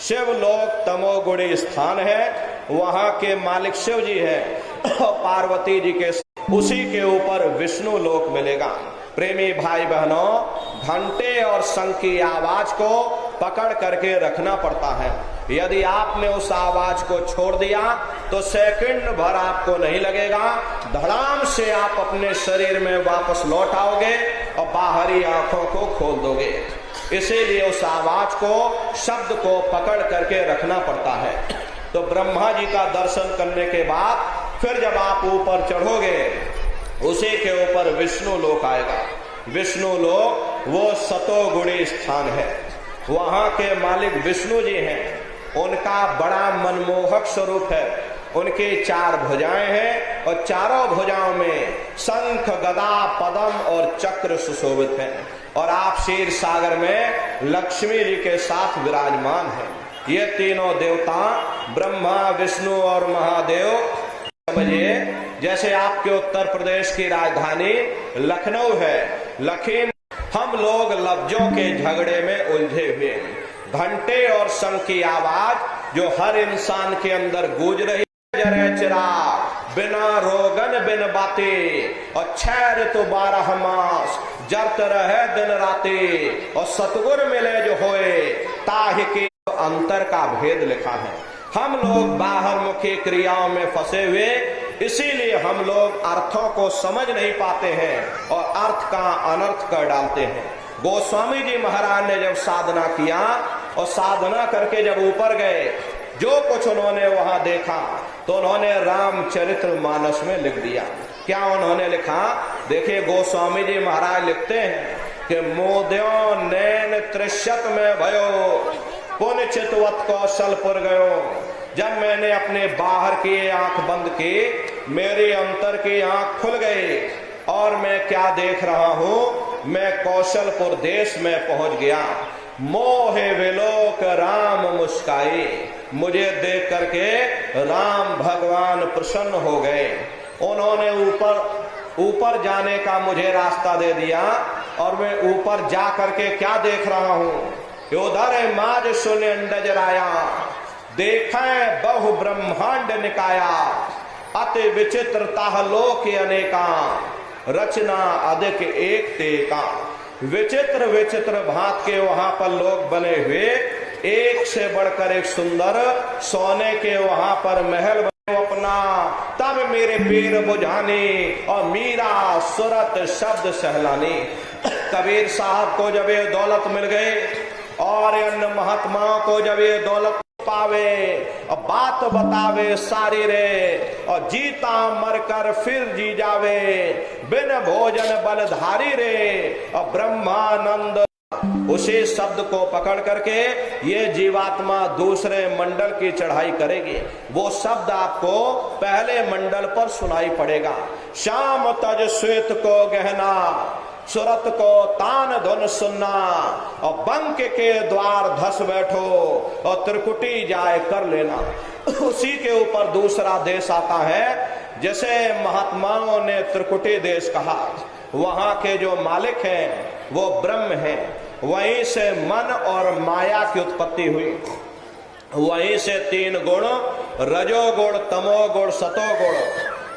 शिवलोक तमोगुणी स्थान है, वहां के मालिक शिव जी हैं और पार्वती जी के उसी के ऊपर विष्णु लोक मिलेगा। प्रेमी भाई बहनों, घंटे और शंख की आवाज को पकड़ करके रखना पड़ता है। यदि आपने उस आवाज को छोड़ दिया तो सेकंड भर आपको नहीं लगेगा, धड़ाम से आप अपने शरीर में वापस लौट आओगे और बाहरी आंखों को खोल दोगे। इसीलिए उस आवाज को, शब्द को पकड़ करके रखना पड़ता है। तो ब्रह्मा जी का दर्शन करने के बाद फिर जब आप ऊपर चढ़ोगे, उसी के ऊपर विष्णु लोक आएगा। विष्णु लोक वो सतोगुणी स्थान है, वहां के मालिक विष्णु जी हैं। उनका बड़ा मनमोहक स्वरूप है। उनकी 4 भुजाएं हैं और चारों भुजाओं में शंख गदा पद्म और चक्र सुशोभित हैं। और आप क्षीर सागर में लक्ष्मी जी के साथ विराजमान हैं। ये तीनों देवता ब्रह्मा, विष्णु और महादेव। समझिए जैसे आपके उत्तर प्रदेश की राजधानी लखनऊ है, हम लोग लफ्जों के झगड़े में उलझे हुए, घंटे और शंख की आवाज जो हर इंसान के अंदर गूंज रही, जरे चिराग बिना रोगन बिन बाते और 6 ऋतु 12 मास जरत रहे दिन राते और सतगुर मिले जो होए ताहि के अंतर का भेद लिखा है। हम लोग बाहर मुखी क्रियाओं में फंसे हुए, इसीलिए हम लोग अर्थों को समझ नहीं पाते हैं और अर्थ का अनर्थ कर डालते हैं। गोस्वामी जी महाराज ने जब साधना किया और साधना करके जब ऊपर गए, जो कुछ उन्होंने वहां देखा तो उन्होंने रामचरित्र मानस में लिख दिया। क्या उन्होंने लिखा? देखिए गोस्वामी जी महाराज लिखते हैं कि मोद्यो नैन त्रिशत में भयो पुण्य चितवत कौशलपुर गयो। जब मैंने अपने बाहर की आंख बंद की, मेरे अंतर की आंख खुल गई और मैं क्या देख रहा हूं, मैं कौशलपुर देश में पहुंच गया। मोहे विलोक राम मुस्काई, मुझे देख करके राम भगवान प्रसन्न हो गए। उन्होंने ऊपर जाने का मुझे रास्ता दे दिया और मैं ऊपर जा करके क्या देख रहा हूं, उधर माज सुने अंडजराया, देखे बहु ब्रह्मांड निकाया, अति विचित्रता लोक अनेका, रचना अधिक एक तेका। विचित्र विचित्र भांत के वहां पर लोग बने हुए, एक से बढ़कर एक सुंदर, सोने के वहां पर महल बने अपना। तब मेरे पीर बुझाने और मीरा सुरत शब्द सहलानी। कबीर साहब को जब ये दौलत मिल गई और अन्य महात्माओं को जब ये दौलत पावे और बात बतावे सारी रे, और जीता मरकर फिर जी जावे, बिन भोजन बलधारी रे, और ब्रह्मानंद। उसी शब्द को पकड़ करके ये जीवात्मा दूसरे मंडल की चढ़ाई करेगी। वो शब्द आपको पहले मंडल पर सुनाई पड़ेगा। श्याम तज श्वेत को गहना, सुरत को तान धुन सुनना, और बंक के द्वार धस बैठो और त्रिकुटी जाए कर लेना। उसी के ऊपर दूसरा देश आता है, जैसे महात्माओं ने त्रिकुटी देश कहा। वहां के जो मालिक हैं वो ब्रह्म हैं, वहीं से मन और माया की उत्पत्ति हुई। वहीं से 3 गुण, रजोगुण, तमोगुण, सतोगुण,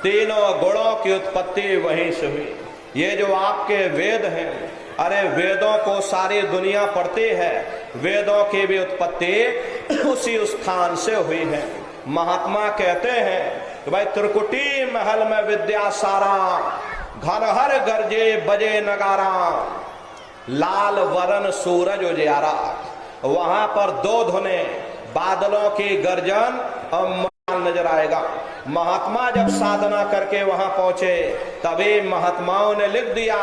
तीनों गुणों की उत्पत्ति वहीं से हुई। ये जो आपके वेद हैं, अरे वेदों को सारी दुनिया पढ़ती है, वेदों की भी उत्पत्ति उसी स्थान से हुई है। महात्मा कहते हैं कि भाई त्रिकुटी महल में विद्या सारा, घनहर गरजे बजे नगारा, लाल वरण सूरज उजियारा। वहां पर 2 धुने, बादलों की गर्जन और नजर आएगा। महात्मा जब साधना करके वहां पहुंचे, तभी महात्माओं ने लिख दिया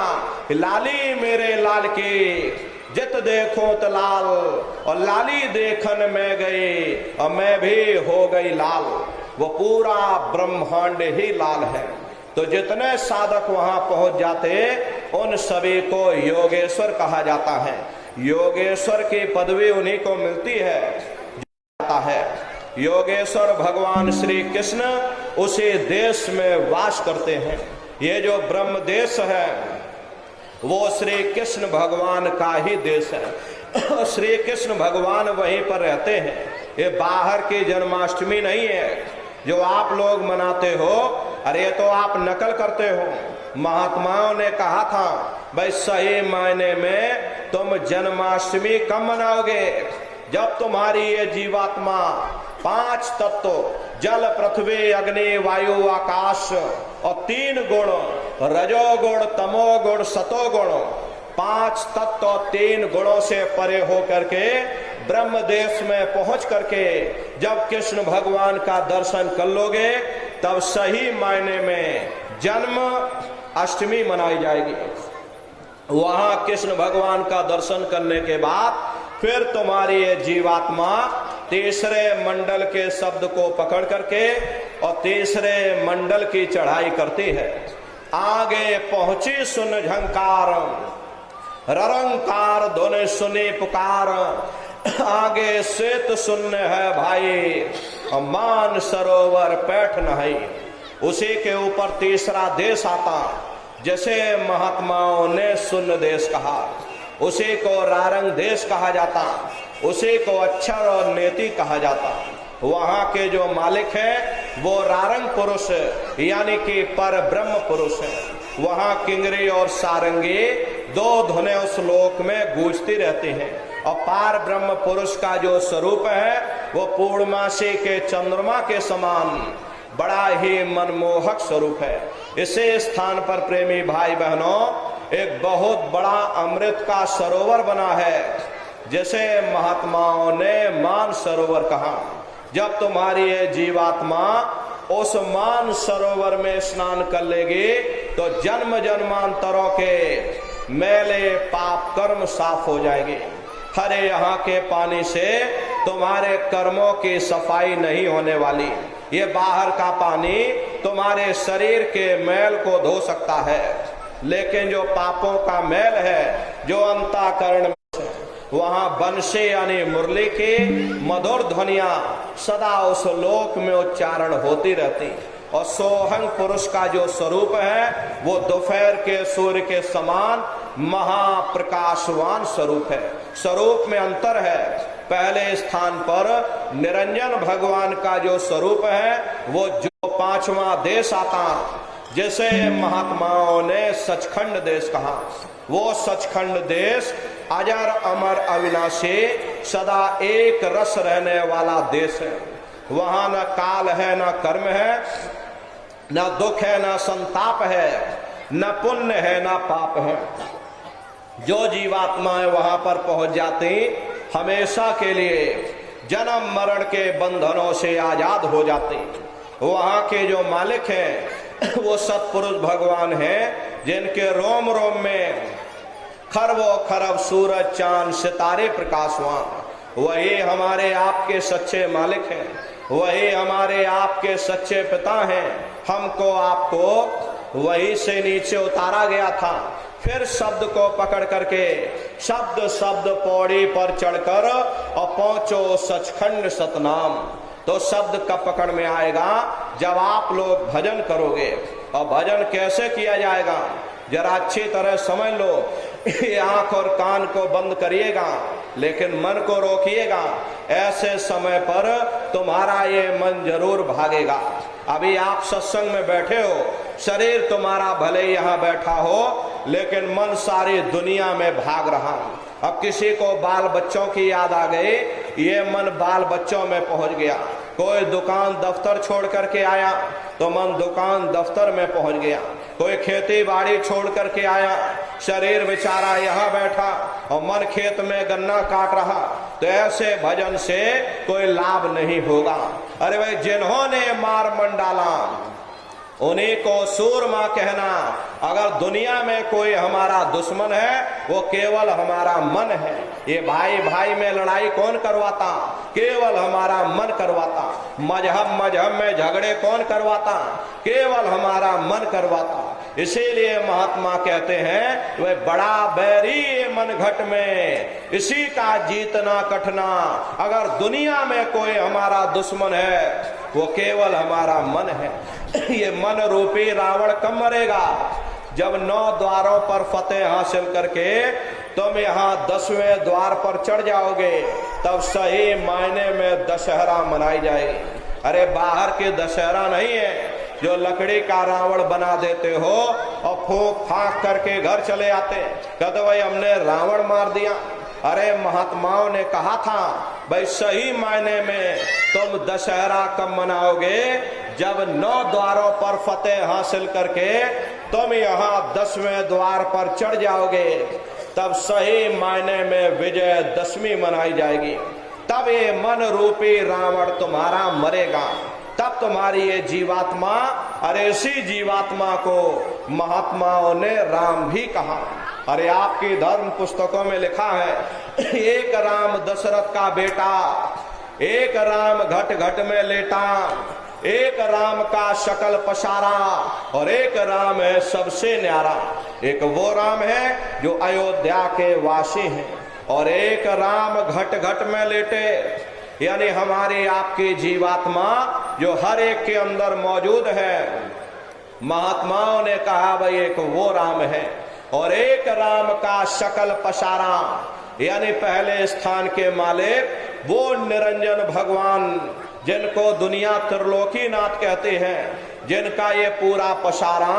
कि लाली मेरे लाल की, जित देखो तो लाल, और लाली देखन में गई और मैं भी हो गई लाल। वो पूरा ब्रह्मांड ही लाल है। तो जितने साधक वहां पहुंच जाते, उन सभी को योगेश्वर कहा जाता है। योगेश्वर की पदवी उन्हीं को मिलती है। योगेश्वर भगवान श्री कृष्ण उसी देश में वास करते हैं। ये जो ब्रह्म देश है वो श्री कृष्ण भगवान का ही देश है। श्री कृष्ण भगवान वहीं पर रहते हैं। ये बाहर की जन्माष्टमी नहीं है जो आप लोग मनाते हो, अरे तो आप नकल करते हो। महात्माओं ने कहा था भाई सही मायने में तुम जन्माष्टमी कब मनाओगे, जब तुम्हारी ये जीवात्मा 5 तत्व जल पृथ्वी अग्नि वायु आकाश और 3 गुण, रजोगुण तमोगुण सतोगुण, 5 तत्व और 3 गुणों से परे हो करके ब्रह्म देश में पहुंच करके जब कृष्ण भगवान का दर्शन कर लोगे, तब सही मायने में जन्म अष्टमी मनाई जाएगी। वहां कृष्ण भगवान का दर्शन करने के बाद फिर तुम्हारी ये जीवात्मा तीसरे मंडल के शब्द को पकड़ करके और तीसरे मंडल की चढ़ाई करती है। आगे पहुंची सुन झंकार, ररंकार दोने सुने पुकार, आगे श्वेत शून्य है भाई, मान सरोवर पैठ नहीं। उसी के ऊपर तीसरा देश आता, जैसे महात्माओं ने शून्य देश कहा, उसी को रारंग देश कहा जाता, उसी को अक्षर और नेति कहा जाता। वहां के जो मालिक हैं वो रारंग पुरुष यानी कि पर ब्रह्म पुरुष है। वहां किंगरी और सारंगी दो धुनें उस लोक में गूंजती रहती हैं। और पार ब्रह्म पुरुष का जो स्वरूप है वो पूर्णमासी के चंद्रमा के समान बड़ा ही मनमोहक स्वरूप है। इसी स्थान पर प्रेमी भाई बहनों एक बहुत बड़ा अमृत का सरोवर बना है, जैसे महात्माओं ने मान सरोवर कहा। जब तुम्हारी ये जीवात्मा उस मान सरोवर में स्नान कर लेगी तो जन्म जन्मांतरों के मैले पाप कर्म साफ हो जाएंगे। हरे यहाँ के पानी से तुम्हारे कर्मों की सफाई नहीं होने वाली। ये बाहर का पानी तुम्हारे शरीर के मैल को धो सकता है, लेकिन जो पापों का मैल है, जो अंतःकरण में, वहां बंशी यानी मुरली की मधुर ध्वनियां सदा उस लोक में उच्चारण होती रहती। और सोहंग पुरुष का जो स्वरूप है वो दोपहर के सूर्य के समान महाप्रकाशवान स्वरूप है। स्वरूप में अंतर है। पहले स्थान पर निरंजन भगवान का जो स्वरूप है वो जो पांचवा देश आता, जैसे महात्माओं ने सचखंड देश कहा, वो सचखंड देश अजर अमर अविनाशी सदा एक रस रहने वाला देश है। वहां न काल है, न कर्म है, न दुख है, न संताप है, न पुण्य है, न पाप है। जो जीवात्माएं वहां पर पहुंच जाती हमेशा के लिए जन्म मरण के बंधनों से आजाद हो जाती। वहां के जो मालिक हैं वो सत्पुरुष भगवान हैं, जिनके रोम रोम में खरबों खरब सूरज चांद सितारे प्रकाशवान। वही हमारे आपके सच्चे मालिक हैं, वही हमारे आपके सच्चे पिता हैं। हमको आपको वही से नीचे उतारा गया था, फिर शब्द को पकड़ करके शब्द शब्द पौड़ी पर चढ़कर और पहुंचो सचखंड सतनाम। तो शब्द कब पकड़ में आएगा? जब आप लोग भजन करोगे। और भजन कैसे किया जाएगा जरा अच्छी तरह समझ लो। ये आंख और कान को बंद करिएगा, लेकिन मन को रोकिएगा। ऐसे समय पर तुम्हारा ये मन जरूर भागेगा। अभी आप सत्संग में बैठे हो, शरीर तुम्हारा भले यहाँ बैठा हो, लेकिन मन सारी दुनिया में भाग रहा। अब किसी को बाल बच्चों की याद आ गई, ये मन बाल बच्चों में पहुंच गया। कोई दुकान दफ्तर छोड़ करके आया तो मन दुकान दफ्तर में पहुंच गया। कोई खेती बाड़ी छोड़ करके आया, शरीर बेचारा यहाँ बैठा और मन खेत में गन्ना काट रहा। तो ऐसे भजन से कोई लाभ नहीं होगा। अरे भाई, जिन्होंने मार मन डाला उन्हीं को सूरमा कहना। अगर दुनिया में कोई हमारा दुश्मन है वो केवल हमारा मन है। ये भाई भाई में लड़ाई कौन करवाता? केवल हमारा मन करवाता। मजहब में झगड़े कौन करवाता? केवल हमारा मन करवाता। इसीलिए महात्मा कहते हैं वह बड़ा बैरी मन घट में, इसी का जीतना कठना। अगर दुनिया में कोई हमारा दुश्मन है वो केवल हमारा मन है। ये मन रूपी रावण कब मरेगा? जब 9 द्वारों पर फतेह हासिल करके तुम यहाँ 10वें द्वार पर चढ़ जाओगे, तब सही मायने में दशहरा मनाई जाएगी। अरे बाहर के दशहरा नहीं है जो लकड़ी का रावण बना देते हो और फूंक फांक करके घर चले आते, कहते भाई हमने रावण मार दिया। अरे महात्माओं ने कहा था भाई सही मायने में तुम दशहरा कब मनाओगे? जब 9 द्वारों पर फतेह हासिल करके तुम यहाँ 10वें द्वार पर चढ़ जाओगे, तब सही मायने में विजयदशमी मनाई जाएगी। तब ये मन रूपी रावण तुम्हारा मरेगा। तब तुम्हारी ये जीवात्मा, अरे इसी जीवात्मा को महात्माओं ने राम भी कहा। अरे आपकी धर्म पुस्तकों में लिखा है एक राम दशरथ का बेटा, एक राम घट घट में लेटा, एक राम का शकल पसारा, और एक राम है सबसे न्यारा। एक वो राम है जो अयोध्या के वासी हैं, और एक राम घट घट में लेटे, यानी हमारी आपकी जीवात्मा जो हर एक के अंदर मौजूद है। महात्माओं ने कहा भाई एक वो राम है, और एक राम का शकल पसारा, यानी पहले स्थान के मालिक वो निरंजन भगवान जिनको दुनिया त्रिलोकीनाथ कहते हैं, जिनका ये पूरा पसारा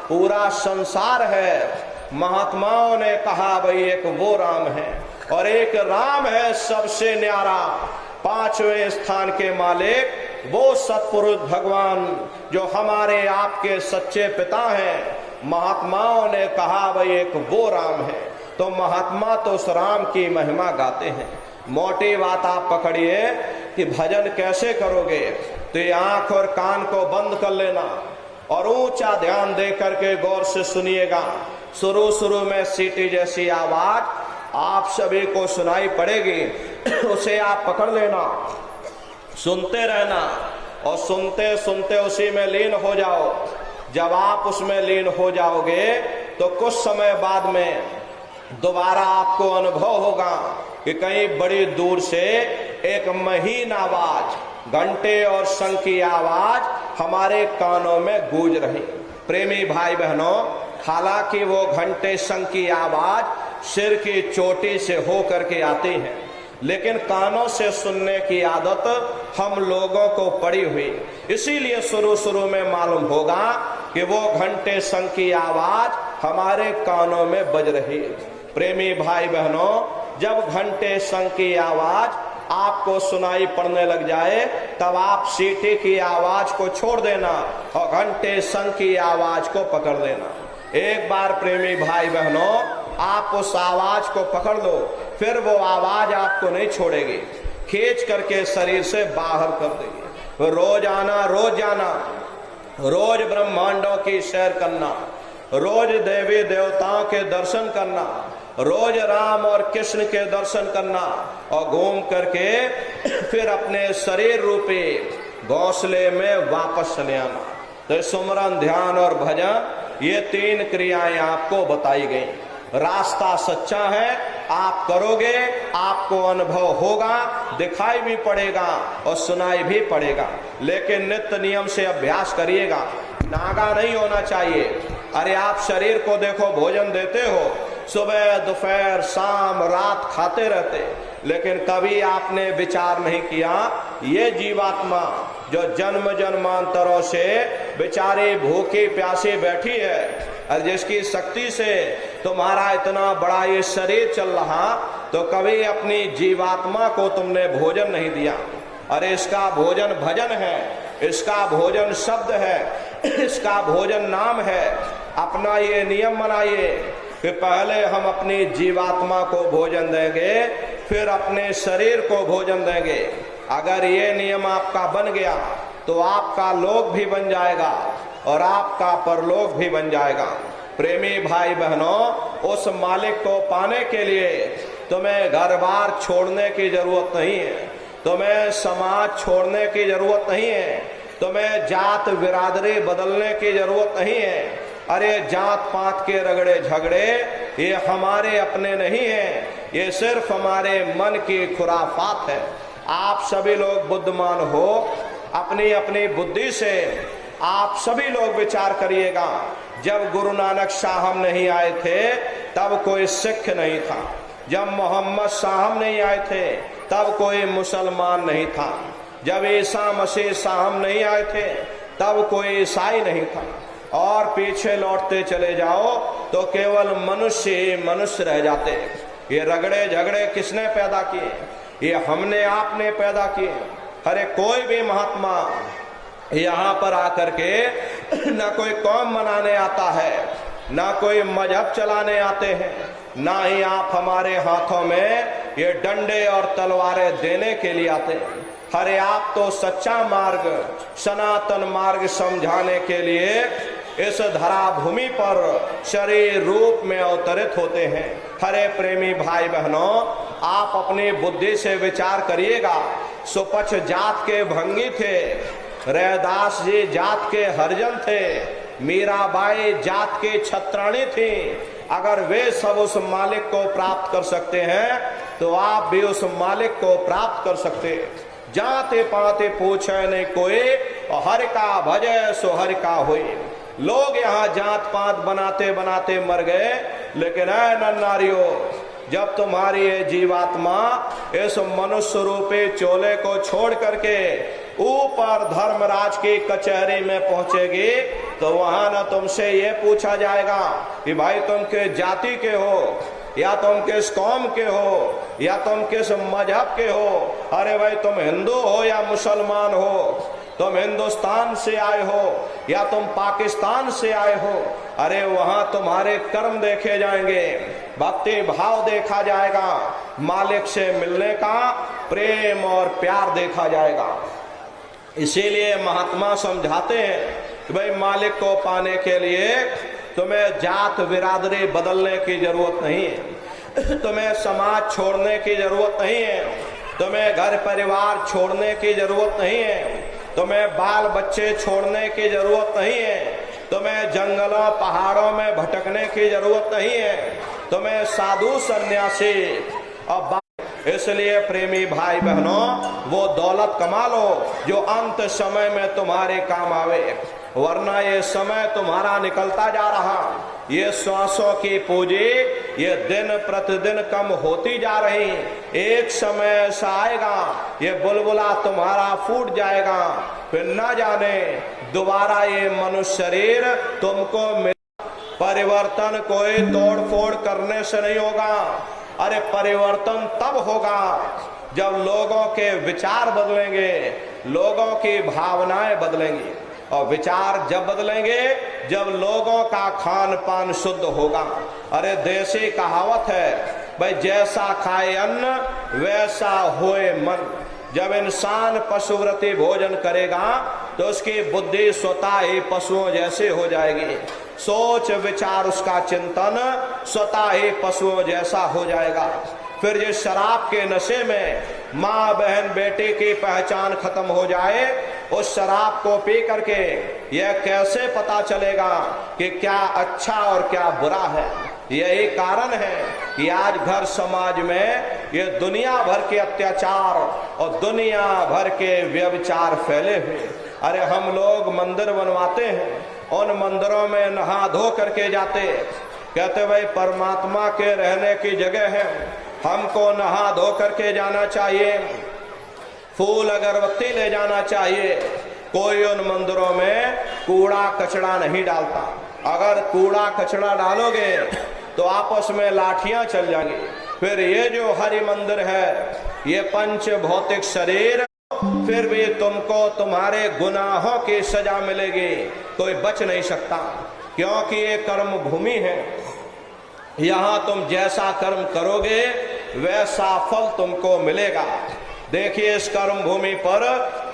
पूरा संसार है। महात्माओं ने कहा भाई एक वो राम है, और एक राम है सबसे न्यारा, पांचवें स्थान के मालिक वो सतपुरुष भगवान जो हमारे आपके सच्चे पिता हैं। महात्माओं ने कहा भाई एक वो राम है। तो महात्मा तो उस राम की महिमा गाते हैं। मोटी बात आप पकड़िए कि भजन कैसे करोगे, तो ये आंख और कान को बंद कर लेना और ऊंचा ध्यान दे करके गौर से सुनिएगा। शुरू में सीटी जैसी आवाज आप सभी को सुनाई पड़ेगी, उसे आप पकड़ लेना, सुनते रहना, और सुनते सुनते उसी में लीन हो जाओ। जब आप उसमें लीन हो जाओगे तो कुछ समय बाद में दोबारा आपको अनुभव होगा कि कहीं बड़ी दूर से एक महीन आवाज, घंटे और शंख की आवाज हमारे कानों में गूंज रही। प्रेमी भाई बहनों, हालांकि वो घंटे शंख की आवाज सिर की चोटी से हो करके आती है, लेकिन कानों से सुनने की आदत हम लोगों को पड़ी हुई। इसीलिए शुरू में मालूम होगा कि वो घंटे शंख की आवाज हमारे कानों में बज रही है। प्रेमी भाई बहनों, जब घंटे शंख की आवाज आपको सुनाई पड़ने लग जाए तब आप सीटी की आवाज को छोड़ देना और घंटे शंख की आवाज को पकड़ लेना। एक बार प्रेमी भाई बहनों आप उस आवाज को पकड़ लो, फिर वो आवाज आपको नहीं छोड़ेगी, खींच करके शरीर से बाहर कर देगी। रोज आना, रोज जाना, रोज ब्रह्मांडों की सैर करना, रोज देवी देवताओं के दर्शन करना, रोज राम और कृष्ण के दर्शन करना, और घूम करके फिर अपने शरीर रूपी घोंसले में वापस चले आना। तो सुमरन, ध्यान और भजन, ये तीन क्रियाएं आपको बताई गई। रास्ता सच्चा है, आप करोगे, आपको अनुभव होगा, दिखाई भी पड़ेगा और सुनाई भी पड़ेगा, लेकिन नित्य नियम से अभ्यास करिएगा। नागा नहीं होना चाहिए। अरे आप शरीर को देखो, भोजन देते हो, सुबह दोपहर शाम रात खाते रहते, लेकिन कभी आपने विचार नहीं किया ये जीवात्मा जो जन्म जन्मांतरों से बेचारी भूखी प्यासी बैठी है, और जिसकी शक्ति से तुम्हारा इतना बड़ा ये शरीर चल रहा, तो कभी अपनी जीवात्मा को तुमने भोजन नहीं दिया। अरे इसका भोजन भजन है, इसका भोजन शब्द है, इसका भोजन नाम है। अपना ये नियम बनाइए कि पहले हम अपनी जीवात्मा को भोजन देंगे, फिर अपने शरीर को भोजन देंगे। अगर ये नियम आपका बन गया तो आपका लोक भी बन जाएगा और आपका परलोक भी बन जाएगा। प्रेमी भाई बहनों, उस मालिक को पाने के लिए तुम्हें घर बार छोड़ने की जरूरत नहीं है, तुम्हें समाज छोड़ने की जरूरत नहीं है, तुम्हें जात बिरादरी बदलने की जरूरत नहीं है। अरे जात पात के रगड़े झगड़े ये हमारे अपने नहीं है, ये सिर्फ हमारे मन की खुराफात है। आप सभी लोग बुद्धिमान हो, अपनी अपनी बुद्धि से आप सभी लोग विचार करिएगा। जब गुरु नानक साहब नहीं आए थे तब कोई सिख नहीं था, जब मोहम्मद साहब नहीं आए थे तब कोई मुसलमान नहीं था, जब ईसा मसीह साहब नहीं आए थे तब कोई ईसाई नहीं था, और पीछे लौटते चले जाओ तो केवल मनुष्य ही मनुष्य रह जाते। ये रगड़े झगड़े किसने पैदा किए? ये हमने आपने पैदा किए। अरे कोई भी महात्मा यहाँ पर आकर के ना कोई कौम मनाने आता है, ना कोई मजहब चलाने आते हैं, ना ही आप हमारे हाथों में ये डंडे और तलवारें देने के लिए आते हैं। अरे आप तो सच्चा मार्ग, सनातन मार्ग समझाने के लिए इस धरा भूमि पर शरीर रूप में अवतरित होते हैं। हरे प्रेमी भाई बहनों, आप अपनी बुद्धि से विचार करिएगा सुपच जात के भंगी थे, रैदास जी जात के हरिजन थे, मीराबाई जात के छत्राणी थी। अगर वे सब उस मालिक को प्राप्त कर सकते हैं तो आप भी उस मालिक को प्राप्त कर सकते। जाते पाते पूछे नहीं कोई, और हर का भजे सो हर का हुई। लोग यहाँ जात पात बनाते बनाते मर गए, लेकिन ऐ नर नारियों, जब तुम्हारी ये जीवात्मा इस मनुष्य रूपी चोले को छोड़ करके ऊपर धर्मराज की कचहरी में पहुंचेगी तो वहां न तुमसे ये पूछा जाएगा कि भाई तुम किस जाति के हो, या तुम किस कौम के हो, या तुम किस मजहब के हो। अरे भाई तुम हिंदू हो या मुसलमान हो, तुम हिंदुस्तान से आए हो या तुम पाकिस्तान से आए हो। अरे वहां तुम्हारे कर्म देखे जाएंगे, भक्ति भाव देखा जाएगा, मालिक से मिलने का प्रेम और प्यार देखा जाएगा। इसीलिए महात्मा समझाते हैं कि भाई मालिक को पाने के लिए तुम्हें जात बिरादरी बदलने की जरूरत नहीं है, तुम्हें समाज छोड़ने की जरूरत नहीं है, तुम्हें घर परिवार छोड़ने की जरूरत नहीं है, तुम्हें बाल बच्चे छोड़ने की जरूरत नहीं है, तुम्हें जंगलों पहाड़ों में भटकने की जरूरत नहीं है, तुम्हें साधु सन्यासी और इसलिए प्रेमी भाई बहनों, वो दौलत कमा लो जो अंत समय में तुम्हारे काम आवे, वरना ये समय तुम्हारा निकलता जा रहा, ये श्वासों की पूंजी ये दिन प्रतिदिन कम होती जा रही। एक समय ऐसा आएगा ये बुलबुला तुम्हारा फूट जाएगा, फिर न जाने दोबारा ये मनुष्य शरीर तुमको मिल। परिवर्तन कोई तोड़ फोड़ करने से नहीं होगा। अरे परिवर्तन तब होगा जब लोगों के विचार बदलेंगे, लोगों की भावनाएं बदलेंगी, और विचार जब बदलेंगे जब लोगों का खान पान शुद्ध होगा। अरे देसी कहावत है भाई, जैसा खाए अन्न वैसा होए मन। जब इंसान पशुव्रती भोजन करेगा तो उसकी बुद्धि स्वतः ही पशुओं जैसे हो जाएगी, सोच विचार उसका चिंतन स्वतः ही पशुओं जैसा हो जाएगा। फिर जिस शराब के नशे में माँ बहन बेटी की पहचान खत्म हो जाए, उस शराब को पी करके यह कैसे पता चलेगा कि क्या अच्छा और क्या बुरा है। यही कारण है कि आज घर समाज में ये दुनिया भर के अत्याचार और दुनिया भर के व्यभिचार फैले हुए। अरे हम लोग मंदिर बनवाते हैं, उन मंदिरों में नहा धो करके जाते, कहते भाई परमात्मा के रहने की जगह है, हमको नहा धो करके जाना चाहिए, फूल अगरबत्ती ले जाना चाहिए। कोई उन मंदिरों में कूड़ा कचरा नहीं डालता। अगर कूड़ा कचरा डालोगे तो आपस में लाठियां चल जाएंगी। फिर ये जो हरि मंदिर है, ये पंच भौतिक शरीर, फिर भी तुमको तुम्हारे गुनाहों की सजा मिलेगी, कोई बच नहीं सकता, क्योंकि ये कर्म भूमि है। यहाँ तुम जैसा कर्म करोगे वैसा फल तुमको मिलेगा। देखिए इस कर्म भूमि पर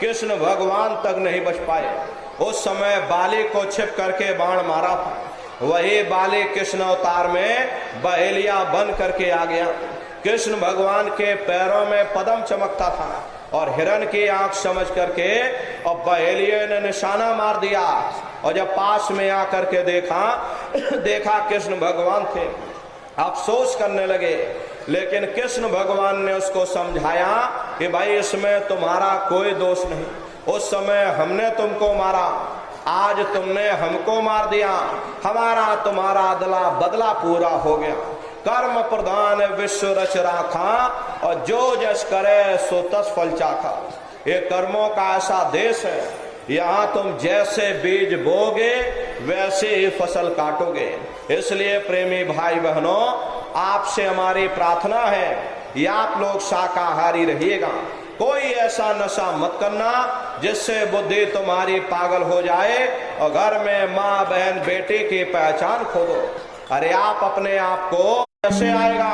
कृष्ण भगवान तक नहीं बच पाए। उस समय बाली को छिप करके बाण मारा था, वही बाली कृष्ण अवतार में बहेलिया बन करके आ गया। कृष्ण भगवान के पैरों में पद्म चमकता था और हिरण की आंख समझ करके और बहेलिये ने निशाना मार दिया, और जब पास में आकर के देखा कृष्ण भगवान थे, अफसोस करने लगे। लेकिन कृष्ण भगवान ने उसको समझाया कि भाई इसमें तुम्हारा कोई दोष नहीं, उस समय हमने तुमको मारा, आज तुमने हमको मार दिया, हमारा तुम्हारा अदला बदला पूरा हो गया। कर्म प्रधान विश्व रच राखा, और जो जस करे सो तस फल चाखा। ये कर्मों का ऐसा देश है, यहाँ तुम जैसे बीज बोगे वैसे ही फसल काटोगे। इसलिए प्रेमी भाई बहनों, आपसे हमारी प्रार्थना है कि आप लोग शाकाहारी रहिएगा। कोई ऐसा नशा मत करना जिससे बुद्धि तुम्हारी पागल हो जाए और घर में माँ बहन बेटी की पहचान खो दो। अरे आप अपने आप को कैसे आएगा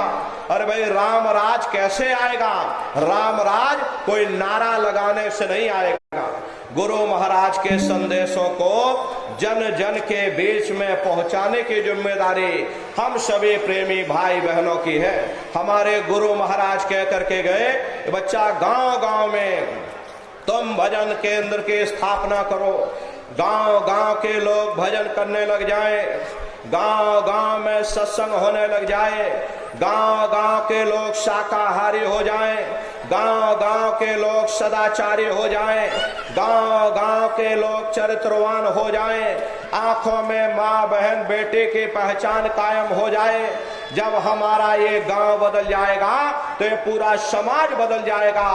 अरे भाई राम राज कैसे आएगा? राम राज कोई नारा लगाने से नहीं आएगा। गुरु महाराज के संदेशों को जन जन के बीच में पहुंचाने की जिम्मेदारी हम सभी प्रेमी भाई बहनों की है। हमारे गुरु महाराज कह करके गए, बच्चा गांव गांव में तुम भजन केंद्र की स्थापना करो, गांव गांव के लोग भजन करने लग जाएं, गांव गांव में सत्संग होने लग जाए, गांव गांव के लोग शाकाहारी हो जाएं, गांव गांव के लोग सदाचारी हो जाएं, गांव गांव के लोग चरित्रवान हो जाएं, आंखों में माँ बहन बेटे की पहचान कायम हो जाए। जब हमारा ये गांव बदल जाएगा तो ये पूरा समाज बदल जाएगा,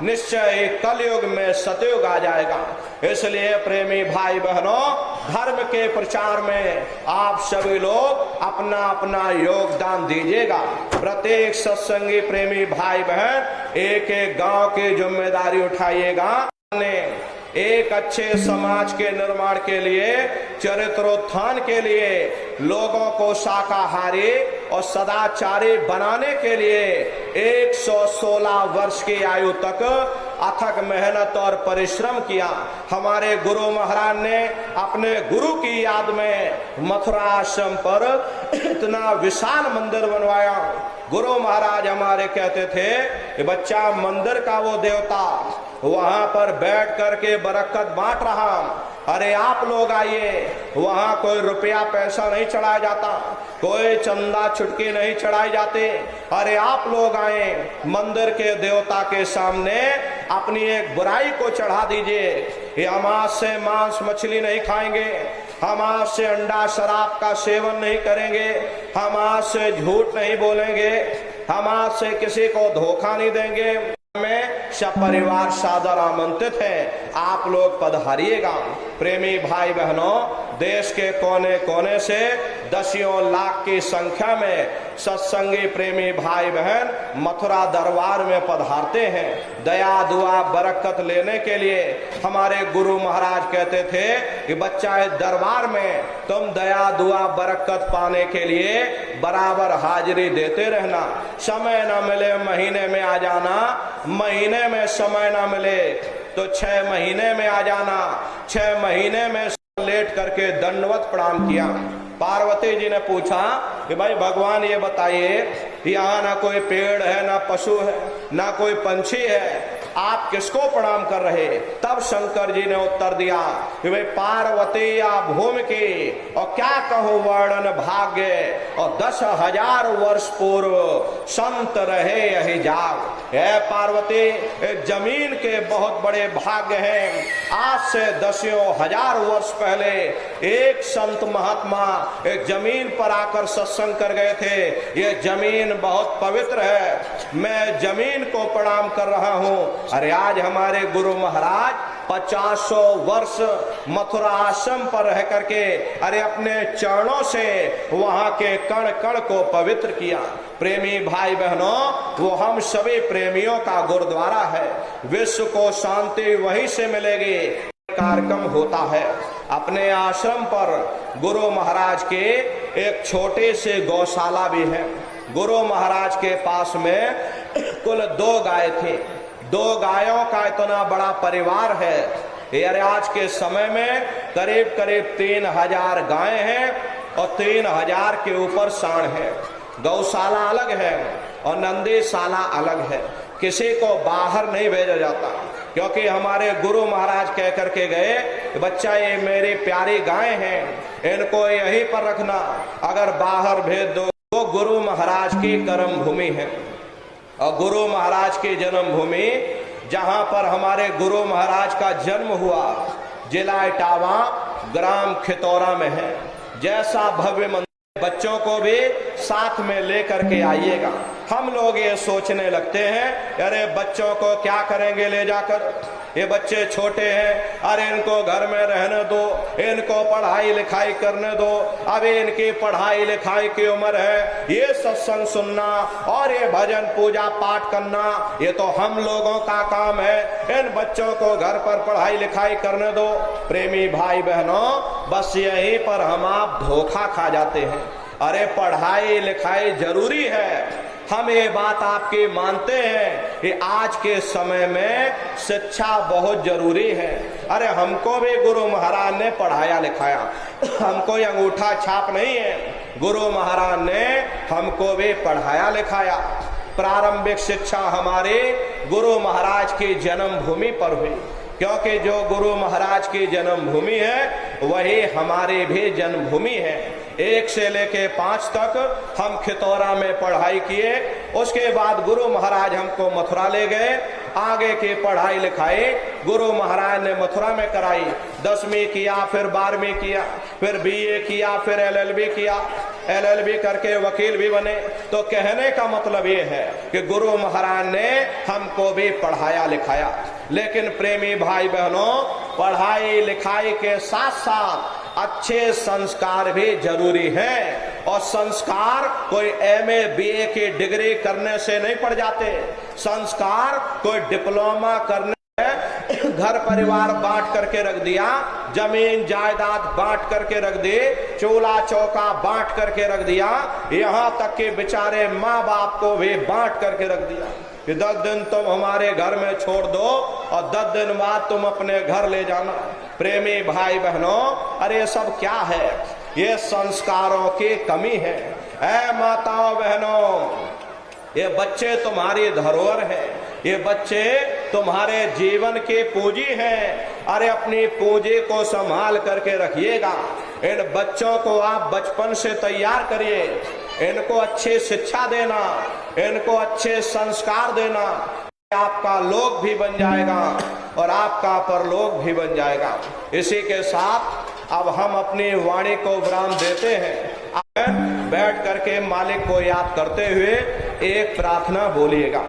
निश्चय कलयुग में सतयुग आ जाएगा। इसलिए प्रेमी भाई बहनों, धर्म के प्रचार में आप सभी लोग अपना अपना योगदान दीजिएगा। प्रत्येक सत्संगी प्रेमी भाई बहन एक एक गांव की जिम्मेदारी उठाइएगा। एक अच्छे समाज के निर्माण के लिए, चरित्रोत्थान के लिए, लोगों को शाकाहारी और सदाचारी बनाने के लिए 116 वर्ष की आयु तक अथक मेहनत और परिश्रम किया। हमारे गुरु महाराज ने अपने गुरु की याद में मथुरा आश्रम पर इतना विशाल मंदिर बनवाया। गुरु महाराज हमारे कहते थे कि बच्चा, मंदिर का वो देवता वहां पर बैठ करके बरकत बांट रहा, अरे आप लोग आइए, वहां कोई रुपया पैसा नहीं चढ़ाया जाता, कोई चंदा चुटकी नहीं चढ़ाई जाते। अरे आप लोग आए, मंदिर के देवता के सामने अपनी एक बुराई को चढ़ा दीजिए। ये हम आज से मांस मछली नहीं खाएंगे, हम आज से अंडा शराब का सेवन नहीं करेंगे, हम आज से झूठ नहीं बोलेंगे, हम आज से किसी को धोखा नहीं देंगे। में सपरिवार सादर आमंत्रित है, आप लोग पधारिएगा। प्रेमी भाई बहनों, देश के कोने कोने से दसियों लाख की संख्या में सत्संगी प्रेमी भाई बहन मथुरा दरबार में पधारते हैं दया दुआ बरकत लेने के लिए। हमारे गुरु महाराज कहते थे कि बच्चा, इस दरबार में तुम दया दुआ बरकत पाने के लिए बराबर हाजिरी देते रहना। समय न मिले महीने में आ जाना, महीने में समय न मिले तो 6 महीने में आ जाना, 6 महीने में लेट करके दंडवत प्रणाम किया। पार्वती जी ने पूछा कि भाई भगवान ये बताइए, यहाँ ना कोई पेड़ है, ना पशु है, ना कोई पंछी है, आप किसको प्रणाम कर रहे? तब शंकर जी ने उत्तर दिया कि भाई पार्वती या भूमि की, और क्या कहूँ वर्णन भाग्य, और 10,000 वर्ष पूर्व संत रहे यही जाग। है पार्वती, जमीन के बहुत बड़े भाग्य हैं। आज से 10,000 वर्ष पहले एक संत महात्मा एक जमीन पर आकर सत्संग कर गए थे। ये जमीन बहुत पवित्र है, मैं जमीन को प्रणाम कर रहा हूँ। अरे आज हमारे गुरु महाराज 50 वर्ष मथुरा आश्रम पर रह करके अरे अपने चरणों से वहां के कण कण को पवित्र किया। प्रेमी भाई बहनों, वो हम सभी प्रेमियों का गुरुद्वारा है। विश्व को शांति वहीं से मिलेगी। कार्यक्रम होता है अपने आश्रम पर। गुरु महाराज के एक छोटे से गौशाला भी है। गुरु महाराज के पास में कुल 2 गाय थी। 2 गायों का इतना बड़ा परिवार है। यार आज के समय में करीब करीब 3,000 गायें हैं और 3,000 के ऊपर सांड है। गौशाला अलग है और नंदीशाला अलग है। किसी को बाहर नहीं भेजा जाता, क्योंकि हमारे गुरु महाराज कह करके गए, बच्चा ये मेरी प्यारी गाय हैं, इनको यहीं पर रखना, अगर बाहर भेज दो तो गुरु महाराज की कर्म भूमि है। और गुरु महाराज की जन्मभूमि जहां पर हमारे गुरु महाराज का जन्म हुआ, जिला इटावा, ग्राम खितौरा में है। जैसा भव्य मंदिर, बच्चों को भी साथ में लेकर के आइएगा। हम लोग ये सोचने लगते हैं, अरे बच्चों को क्या करेंगे ले जाकर, ये बच्चे छोटे हैं, अरे इनको घर में रहने दो, इनको पढ़ाई लिखाई करने दो, अभी इनकी पढ़ाई लिखाई की उम्र है। ये सत्संग सुनना और ये भजन पूजा पाठ करना, ये तो हम लोगों का काम है। इन बच्चों को घर पर पढ़ाई लिखाई करने दो। प्रेमी भाई बहनों, बस यहीं पर हम आप धोखा खा जाते हैं। अरे पढ़ाई लिखाई जरूरी है, हम ये बात आपकी मानते हैं कि आज के समय में शिक्षा बहुत जरूरी है। अरे हमको भी गुरु महाराज ने पढ़ाया लिखाया, हमको ये अंगूठा छाप नहीं है, गुरु महाराज ने हमको भी पढ़ाया लिखाया। प्रारंभिक शिक्षा हमारे गुरु महाराज की जन्मभूमि पर हुई, क्योंकि जो गुरु महाराज की जन्मभूमि है वही हमारी भी जन्मभूमि है। 1 से लेके 5 तक हम खितौरा में पढ़ाई किए, उसके बाद गुरु महाराज हमको मथुरा ले गए। आगे की पढ़ाई लिखाई गुरु महाराज ने मथुरा में कराई। 10वीं किया, फिर 12वीं किया, फिर BA किया, फिर LLB किया, LLB करके वकील भी बने। तो कहने का मतलब ये है कि गुरु महाराज ने हमको भी पढ़ाया लिखाया। लेकिन प्रेमी भाई बहनों, पढ़ाई लिखाई के साथ साथ अच्छे संस्कार भी जरूरी हैं। और संस्कार कोई MA BA की डिग्री करने से नहीं पड़ जाते। संस्कार कोई डिप्लोमा करने, घर परिवार बांट करके रख दिया, जमीन जायदाद बांट करके रख दी, चूल्हा चौका बांट करके रख दिया, यहाँ तक कि बेचारे माँ बाप को भी बांट करके रख दिया कि 10 दिन तुम हमारे घर में छोड़ दो और 10 दिन बाद तुम अपने घर ले जाना। प्रेमी भाई बहनों, अरे सब क्या है? ये संस्कारों की कमी है। ऐ माताओं बहनों, ये बच्चे तुम्हारी धरोहर है, ये बच्चे तुम्हारे जीवन की पूंजी हैं। अरे अपनी पूंजी को संभाल करके रखिएगा। इन बच्चों को आप बचपन से तैयार करिए, इनको अच्छी शिक्षा देना, इनको अच्छे संस्कार देना, आपका लोक भी बन जाएगा और आपका परलोक भी बन जाएगा। इसी के साथ अब हम अपनी वाणी को विराम देते हैं। बैठ करके मालिक को याद करते हुए एक प्रार्थना बोलिएगा।